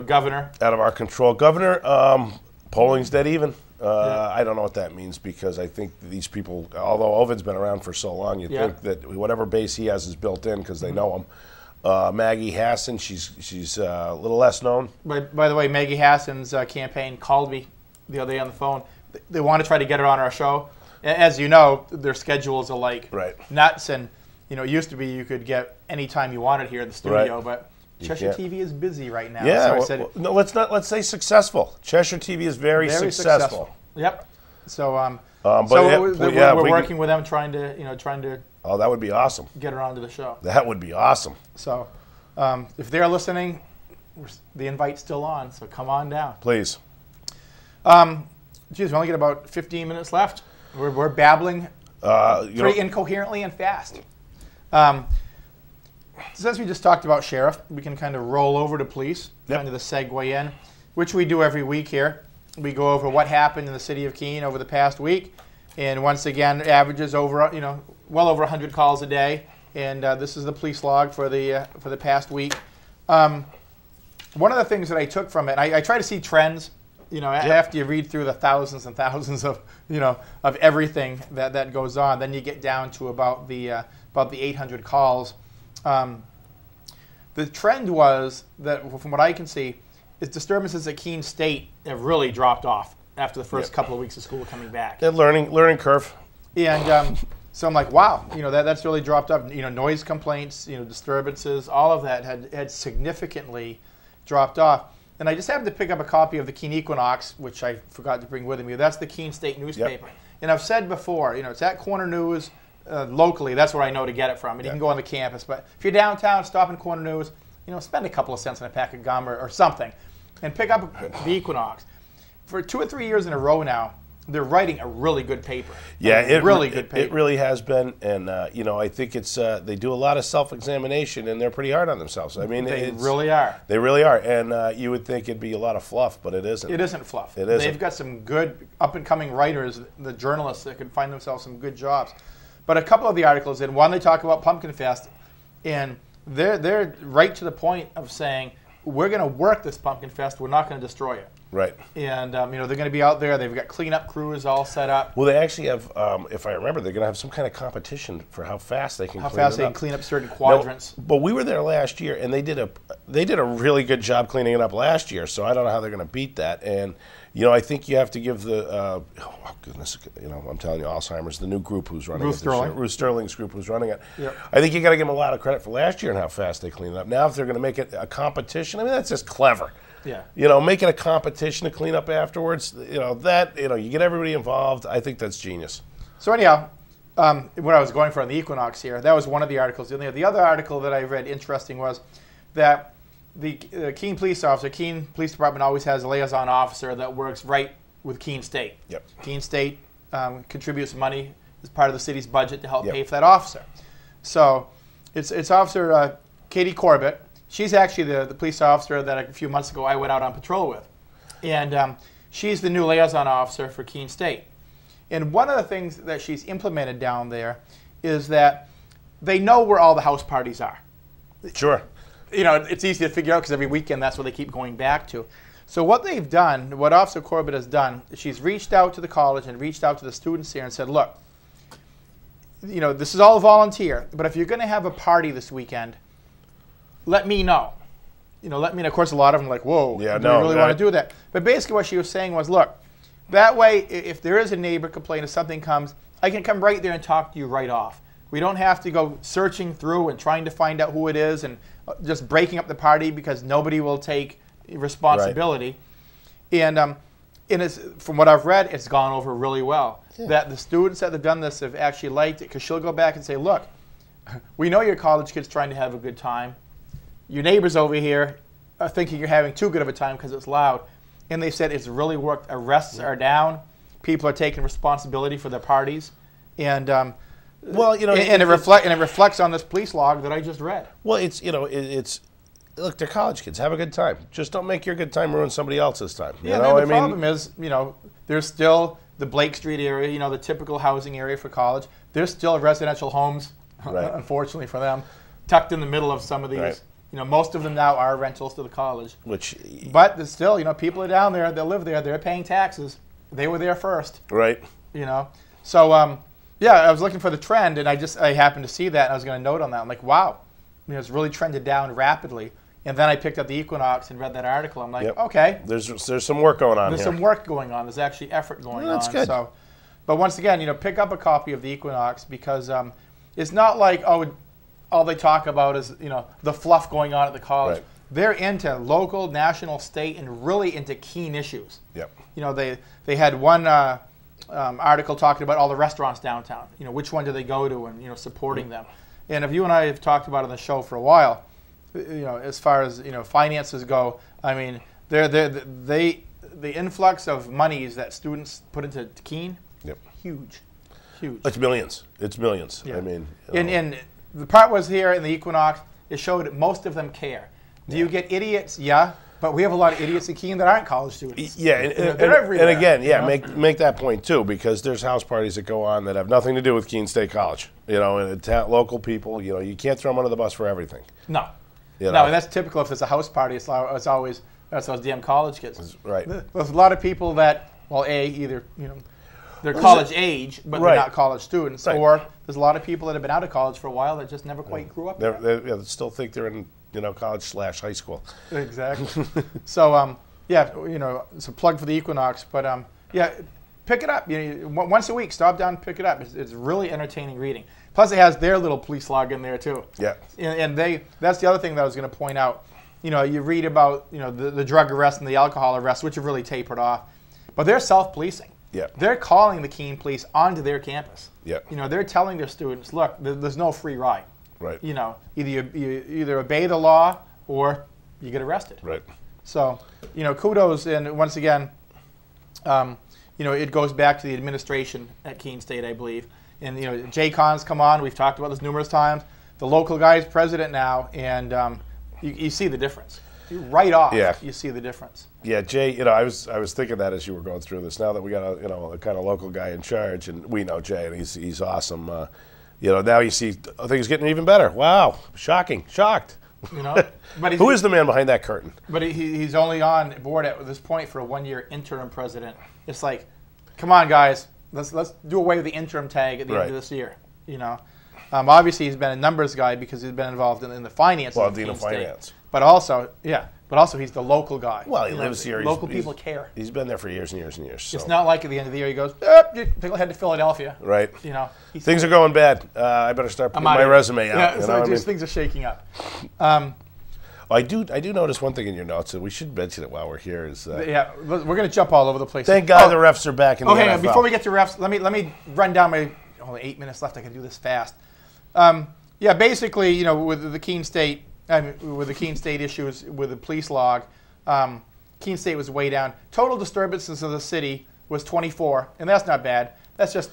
Governor out of our control. Governor, polling's dead even. I don't know what that means, because I think these people, although Ovid's been around for so long, you'd think that whatever base he has is built in because they know him. Maggie Hassan, she's a little less known. By the way, Maggie Hassan's campaign called me the other day on the phone. They want to try to get her on our show. As you know, their schedules are like nuts, and it used to be you could get any time you wanted here in the studio, but Cheshire TV is busy right now. Yeah, so let's say successful. Cheshire TV is very successful. Yep. So we're working with them, trying to. Oh, that would be awesome. Get her onto the show. That would be awesome. So, if they're listening, the invite's still on. So come on down, please. We only get about 15 minutes left. We're babbling pretty incoherently and fast. Since we just talked about sheriff, we can kind of roll over to police, kind of the segue in, which we do every week here. We go over what happened in the city of Keene over the past week, and once again, averages over well over 100 calls a day. And this is the police log for the past week. One of the things that I took from it, I try to see trends. After you read through the thousands and thousands of of everything that goes on, then you get down to about the 800 calls. The trend was that, from what I can see, is disturbances at Keene State have really dropped off after the first couple of weeks of school coming back. That learning curve. And so I'm like, wow, that's really dropped off. Noise complaints, disturbances, all of that had significantly dropped off. And I just happened to pick up a copy of the Keene Equinox, which I forgot to bring with me. That's the Keene State newspaper. And I've said before, it's at Corner News. Locally, that's where I know to get it from. And you can go on the campus. But if you're downtown, stop in Corner News, spend a couple of cents on a pack of gum or something, and pick up the Equinox. For 2 or 3 years in a row now, they're writing a really good paper. Yeah, good paper. It really has been, and I think it's they do a lot of self-examination, and they're pretty hard on themselves. I mean, they really are. They really are, and you would think it'd be a lot of fluff, but it isn't. It isn't fluff. It isn't. They've got some good up-and-coming writers, the journalists that could find themselves some good jobs. But a couple of the articles, in one they talk about Pumpkin Fest, and they're right to the point of saying, we're going to work this Pumpkin Fest, we're not going to destroy it. Right. And they're going to be out there. They've got cleanup crews all set up. Well, they actually have, if I remember, they're going to have some kind of competition for how fast they can clean up certain quadrants. No, but we were there last year, and they did a really good job cleaning it up last year. So I don't know how they're going to beat that. And I think you have to give the I'm telling you, Alzheimer's, the new group who's running Ruth Sterling. Ruth Sterling's group who's running it. Yep. I think you got to give them a lot of credit for last year and how fast they cleaned it up. Now, if they're going to make it a competition, I mean, that's just clever. Yeah. Make it a competition to clean up afterwards. You get everybody involved. I think that's genius. So anyhow, what I was going for on the Equinox here, that was one of the articles. The other article that I read interesting was that the Keene police officer, Keene Police Department always has a liaison officer that works right with Keene State. Yep. Keene State contributes money as part of the city's budget to help pay for that officer. So it's Officer Katie Corbett. She's actually the police officer that a few months ago I went out on patrol with. And she's the new liaison officer for Keene State. And one of the things that she's implemented down there is that they know where all the house parties are. Sure. You know, it's easy to figure out because every weekend that's what they keep going back to. So what they've done, what Officer Corbett has done, she's reached out to the college and reached out to the students here and said, look, you know, this is all volunteer, but if you're going to have a party this weekend, let me know. You know, let me know. Of course, a lot of them are like, whoa, do you really want to do that? But basically what she was saying was, look, that way, if there is a neighbor complaint, if something comes, I can come right there and talk to you right off. We don't have to go searching through and trying to find out who it is and just breaking up the party because nobody will take responsibility. Right. And it's, from what I've read, it's gone over really well. Yeah. That the students that have done this have actually liked it because she'll go back and say, look, we know your college kids trying to have a good time. Your neighbors over here are thinking you're having too good of a time because it's loud. And they said it's really worked. Arrests are down. People are taking responsibility for their parties. And well, you know, and it reflects on this police log that I just read. Well, it's, you know, it's look, they're college kids. Have a good time. Just don't make your good time ruin somebody else's time. Yeah, you know, the problem is, you know, there's still the Blake Street area, you know, the typical housing area for college. There's still residential homes, right, unfortunately for them, tucked in the middle of some of these. Right. You know, most of them now are rentals to the college. But there's still, you know, people are down there, they live there, they're paying taxes. They were there first. Right. You know. So, yeah, I was looking for the trend, and I happened to see that, and I was going to note on that. I'm like, wow, you know, it's really trended down rapidly. And then I picked up the Equinox and read that article. I'm like, okay. There's some work going on here. There's some work going on. There's actually effort going on. That's good. So, but once again, you know, pick up a copy of the Equinox because it's not like, oh, all they talk about is, you know, the fluff going on at the college. Right. They're into local, national, state, and really into Keene issues. Yep. You know, they had one article talking about all the restaurants downtown. You know, which one do they go to, and, you know, supporting them. And if you and I have talked about it on the show for a while, you know, as far as, you know, finances go, I mean, the influx of monies that students put into Keene, huge. It's millions. It's millions. Yeah. I mean, and the part was here in the Equinox, it showed that most of them care. Do you get idiots? Yeah, but we have a lot of idiots in Keene that aren't college students. Yeah, and again, yeah, make that point too, because there's house parties that go on that have nothing to do with Keene State College. You know, and local people. You know, you can't throw them under the bus for everything. No. You know? No, and that's typical. If it's a house party, it's always that's those damn college kids. Right. There's a lot of people that, well, either, you know, they're college age, but they're not college students, or there's a lot of people that have been out of college for a while that just never quite grew up. They still think they're in, you know, college/high school. Exactly. So, yeah, you know, it's a plug for the Equinox, but yeah, pick it up. You know, once a week, stop down and pick it up. It's really entertaining reading. Plus, it has their little police log in there too. Yeah. And that's the other thing that I was going to point out. You know, you read about, you know, the drug arrests and the alcohol arrests, which have really tapered off, but they're self-policing. Yeah. They're calling the Keene police onto their campus. Yeah. You know, they're telling their students, look, there's no free ride. Right. You know, you either obey the law or you get arrested. Right. So, you know, kudos, and once again, you know, it goes back to the administration at Keene State, I believe. And, you know, Jay Kahn's come on. We've talked about this numerous times. The local guy is president now, and you see the difference. Right off, you see the difference. Yeah, Jay, you know, I was thinking that as you were going through this. Now that we got a kind of local guy in charge, and we know Jay, and he's awesome. You know, now you see things getting even better. Wow, shocking, shocked. You know, but who is the man behind that curtain? But he's only on board at this point for a one-year interim president. It's like, come on, guys, let's do away with the interim tag at the end of this year. You know, obviously he's been a numbers guy because he's been involved in the finances. Well, Dean of Finance. But also, he's the local guy. Well, he lives here. Local people care. He's been there for years and years and years. So. It's not like at the end of the year he goes, head to Philadelphia. Right. You know, things are going bad. I better start putting my resume out. Yeah, so things are shaking up. I do notice one thing in your notes, and we should mention it while we're here. Is we're going to jump all over the place. Thank God the refs are back in the NFL. Hang on. Before we get to refs, let me run down my only 8 minutes left. I can do this fast. Basically, you know, with the Keene State. With the Keene State issues with the police log, Keene State was way down. Total disturbances of the city was 24, and that's not bad. That's just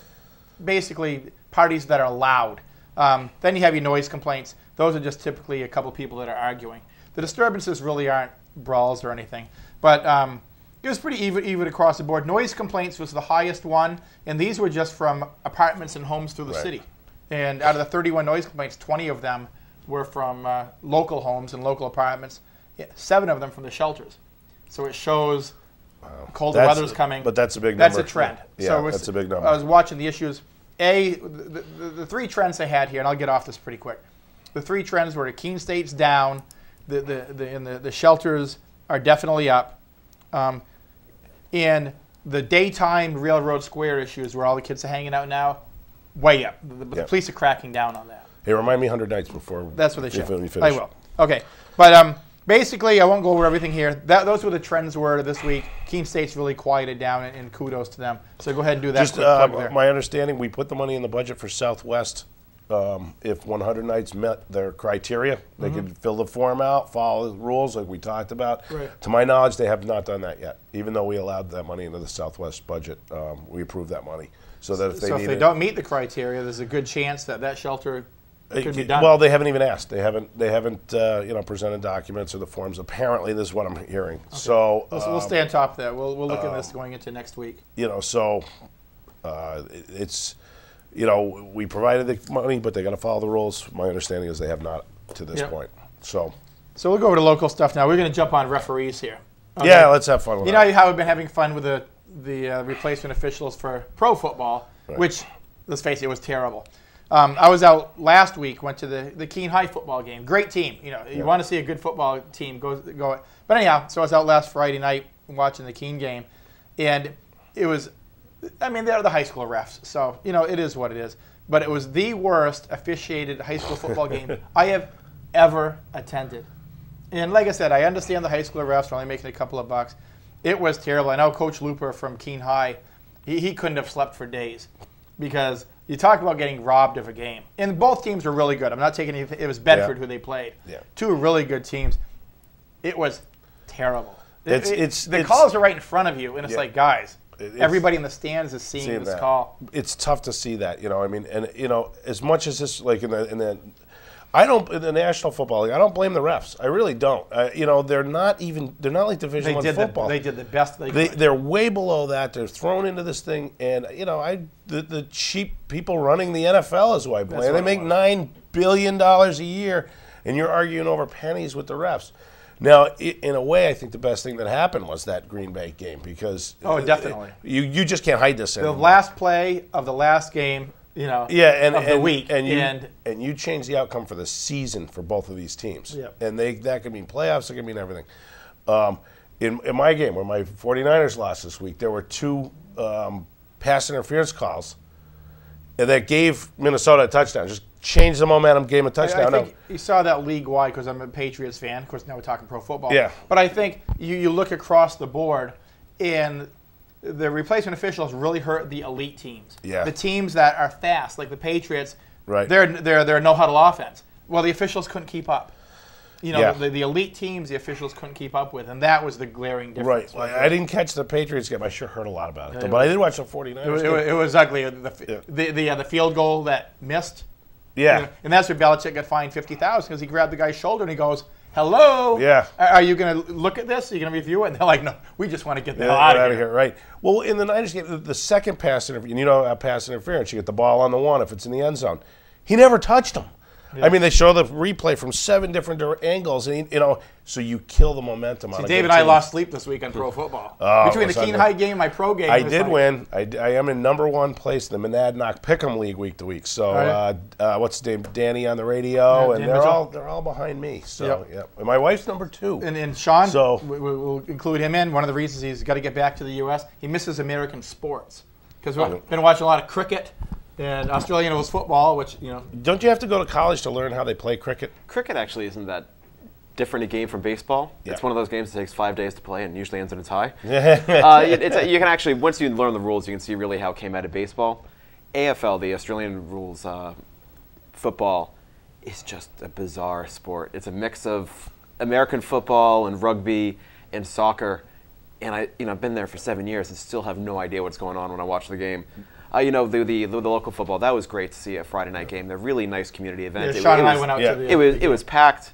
basically parties that are loud. Then you have your noise complaints. Those are just typically a couple people that are arguing. The disturbances really aren't brawls or anything, but it was pretty even across the board. Noise complaints was the highest one, and these were just from apartments and homes through the city. And out of the 31 noise complaints, 20 of them were from local homes and local apartments. 7 of them from the shelters. So it shows colder weather's coming. But that's a big number. That's a trend. Yeah, so that's a big number. I was watching the issues. The 3 trends they had here, and I'll get off this pretty quick. The 3 trends were the Keene State's down, the shelters are definitely up, and the daytime Railroad Square issues where all the kids are hanging out now, way up. The police are cracking down on that. Hey, remind me 100 nights before. That's what they should. Finish. I will. Okay, but basically, I won't go over everything here. Those were the trends were this week. Keene State's really quieted down, and kudos to them. So go ahead and do that. Just quick plug there. my understanding, we put the money in the budget for Southwest. If 100 Nights met their criteria, they could fill the form out, follow the rules like we talked about. Right. To my knowledge, they have not done that yet. Even though we allowed that money into the Southwest budget, we approved that money. So that if they don't meet the criteria, there's a good chance that shelter could be done. Well, they haven't even asked. They haven't presented documents or the forms. Apparently, this is what I'm hearing. Okay. So we'll stay on top of that. We'll look at this going into next week. It's. We provided the money, but they got to follow the rules. My understanding is they have not to this point. So we'll go over to local stuff now. We're going to jump on referees here. Okay. Yeah, let's have fun with that. You know how we've been having fun with the replacement officials for pro football, which, let's face it, was terrible. I was out last week, went to the Keene High football game. Great team. You want to see a good football team, go. But anyhow, so I was out last Friday night watching the Keene game, and it was, they're the high school refs, so, it is what it is. But it was the worst officiated high school football game I have ever attended. And like I said, I understand the high school refs are only making a couple of bucks. It was terrible. I know Coach Looper from Keene High, he couldn't have slept for days because you talk about getting robbed of a game. And both teams were really good. I'm not taking anything. It was Bedford who they played. Yeah. 2 really good teams. It was terrible. The calls are right in front of you, and it's like, guys, everybody in the stands is seeing this call. It's tough to see that, as much as this, like in the National Football League, I don't blame the refs. I really don't. They're not like Division I football. They did the best they could. They're way below that. They're thrown into this thing, and the cheap people running the NFL is who I blame. They make $9 billion a year, and you're arguing over pennies with the refs. Now, in a way, I think the best thing that happened was that Green Bay game because definitely you just can't hide this anymore. The last play of the last game, of the week, and you change the outcome for the season for both of these teams. Yeah. And that could mean playoffs. It could mean everything. In my game, where my 49ers lost this week, there were 2 pass interference calls that gave Minnesota a touchdown. Just changed the momentum, gave them a touchdown. I think you saw that league-wide because I'm a Patriots fan. Of course, now we're talking pro football. Yeah. But I think you look across the board, and the replacement officials really hurt the elite teams. Yeah. The teams that are fast, like the Patriots, right. They're a no-huddle offense. Well, the officials couldn't keep up. The elite teams, the officials couldn't keep up with, and that was the glaring difference. Right. I didn't catch the Patriots game. I sure heard a lot about it, but I did watch the 49ers game. It was ugly. The field goal that missed. Yeah. And that's where Belichick got fined $50,000 because he grabbed the guy's shoulder and he goes, "Hello. Yeah. Are you going to look at this? Are you going to review it?" And they're like, "No, we just want to get the hell out of here." Right. Well, in the Niners game, the second pass interference, pass interference, you get the ball on the 1 if it's in the end zone. He never touched him. Yeah. They show the replay from 7 different angles, and so you kill the momentum. See, Dave and I lost sleep this week on pro football. Between the Keene High game and my pro game. I did win. I am in #1 place in the Monadnock Pick'em League week to week. So what's his name? Danny on the radio, and they're all behind me. So and my wife's #2. And Shaun, so we'll include him in. One of the reasons he's got to get back to the U.S. He misses American sports because we've been watching a lot of cricket. And Australian rules football, which, Don't you have to go to college to learn how they play cricket? Cricket actually isn't that different a game from baseball. Yeah. It's one of those games that takes 5 days to play and usually ends in a tie. You can actually, once you learn the rules, you can see really how it came out of baseball. AFL, the Australian rules football, is just a bizarre sport. It's a mix of American football and rugby and soccer. And I've been there for 7 years and still have no idea what's going on when I watch the game. The local football, that was great to see a Friday night game. They're really nice community event. Yeah, Shaun and I went out to the it was packed,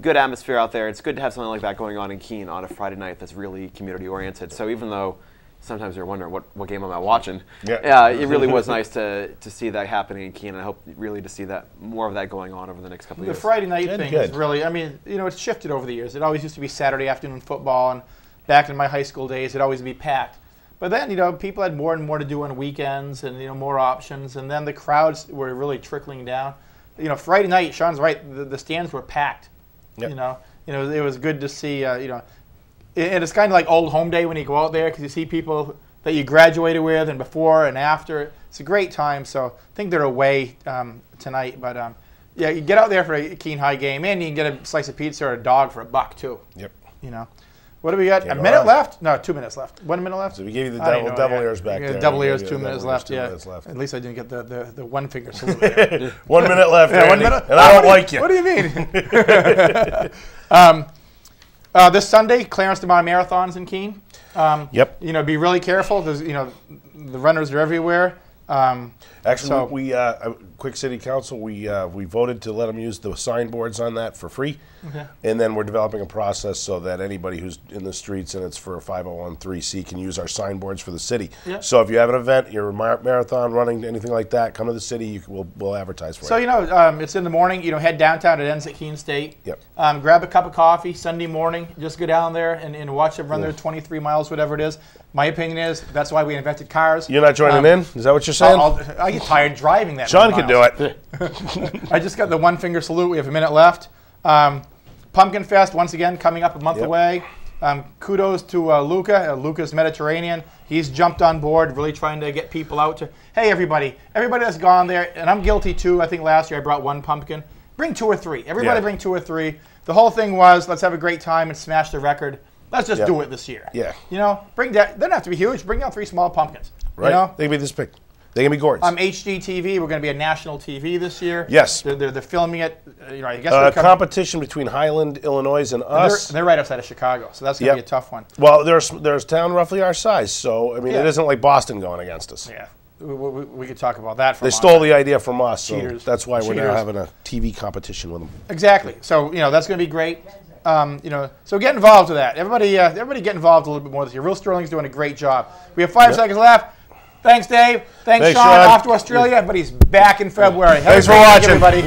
good atmosphere out there. It's good to have something like that going on in Keene on a Friday night that's really community oriented. So even though sometimes you're wondering what game am I watching. Yeah. It really was nice to see that happening in Keene. I hope really to see that more of that going on over the next couple of years. The Friday night thing is really, I mean, you know, it's shifted over the years. It always used to be Saturday afternoon football, and back in my high school days, it'd always be packed. But then, you know, people had more and more to do on weekends, and, you know, more options, and then the crowds were really trickling down. You know, Friday night, Sean's right, the stands were packed. Yep. You know, it was good to see, you know, and it's kind of like old home day when you go out there because you see people that you graduated with and before and after. It's a great time. So I think they're away tonight. But, yeah, you get out there for a Keene High game, and you can get a slice of pizza or a dog for $1 too. Yep. You know. What do we got? A minute left? No, 2 minutes left. 1 minute left? So we gave you the devil ears back there. Double ears, 2 minutes left, yeah. At least I didn't get the one finger salute. 1 minute left, yeah, 1 minute. And I don't like you. What do you mean? This Sunday, Clarence DeMar Marathon's in Keene. Yep. You know, be really careful because, you know, the runners are everywhere. Actually, we Quick City Council, we voted to let them use the signboards on that for free. Okay. And then we're developing a process so that anybody who's in the streets and it's for a 501(c) can use our signboards for the city. Yep. So if you have an event, you're a marathon running, anything like that, come to the city, we'll advertise for it. So, you know, it's in the morning, you know, head downtown, it ends at Keene State. Yep. Grab a cup of coffee Sunday morning, just go down there and watch them run their 23 miles, whatever it is. My opinion is that's why we invented cars. You're not joining in? Is that what you're saying? I get tired driving that. Sean can do it. I just got the one finger salute. We have a minute left. Pumpkin Fest, once again, coming up a month away. Kudos to Luca, Luca's Mediterranean. He's jumped on board, really trying to get people out to, hey, everybody that's gone there, and I'm guilty too. I think last year I brought 1 pumpkin. Bring 2 or 3. Everybody bring 2 or 3. The whole thing was, let's have a great time and smash the record. Let's just do it this year. Yeah. You know, they don't have to be huge. Bring down 3 small pumpkins. Right. You know? They can be this big. They can be gourds. HD TV. We're going to be on national TV this year. Yes. They're filming it. You know, I guess competition between Highland, Illinois, and us. They're right outside of Chicago, so that's going to be a tough one. Well, there's a town roughly our size, so I mean, it isn't like Boston going against us. Yeah. We could talk about that. They stole the idea from us, so Cheaters. that's why we're now having a TV competition with them. Exactly. So, you know, that's going to be great. You know, so get involved with that. Everybody get involved a little bit more this year. Real Sterling's doing a great job. We have 5 seconds left. Thanks, Dave. Thanks, Sean. Off to Australia, but he's back in February. Thanks for watching, everybody.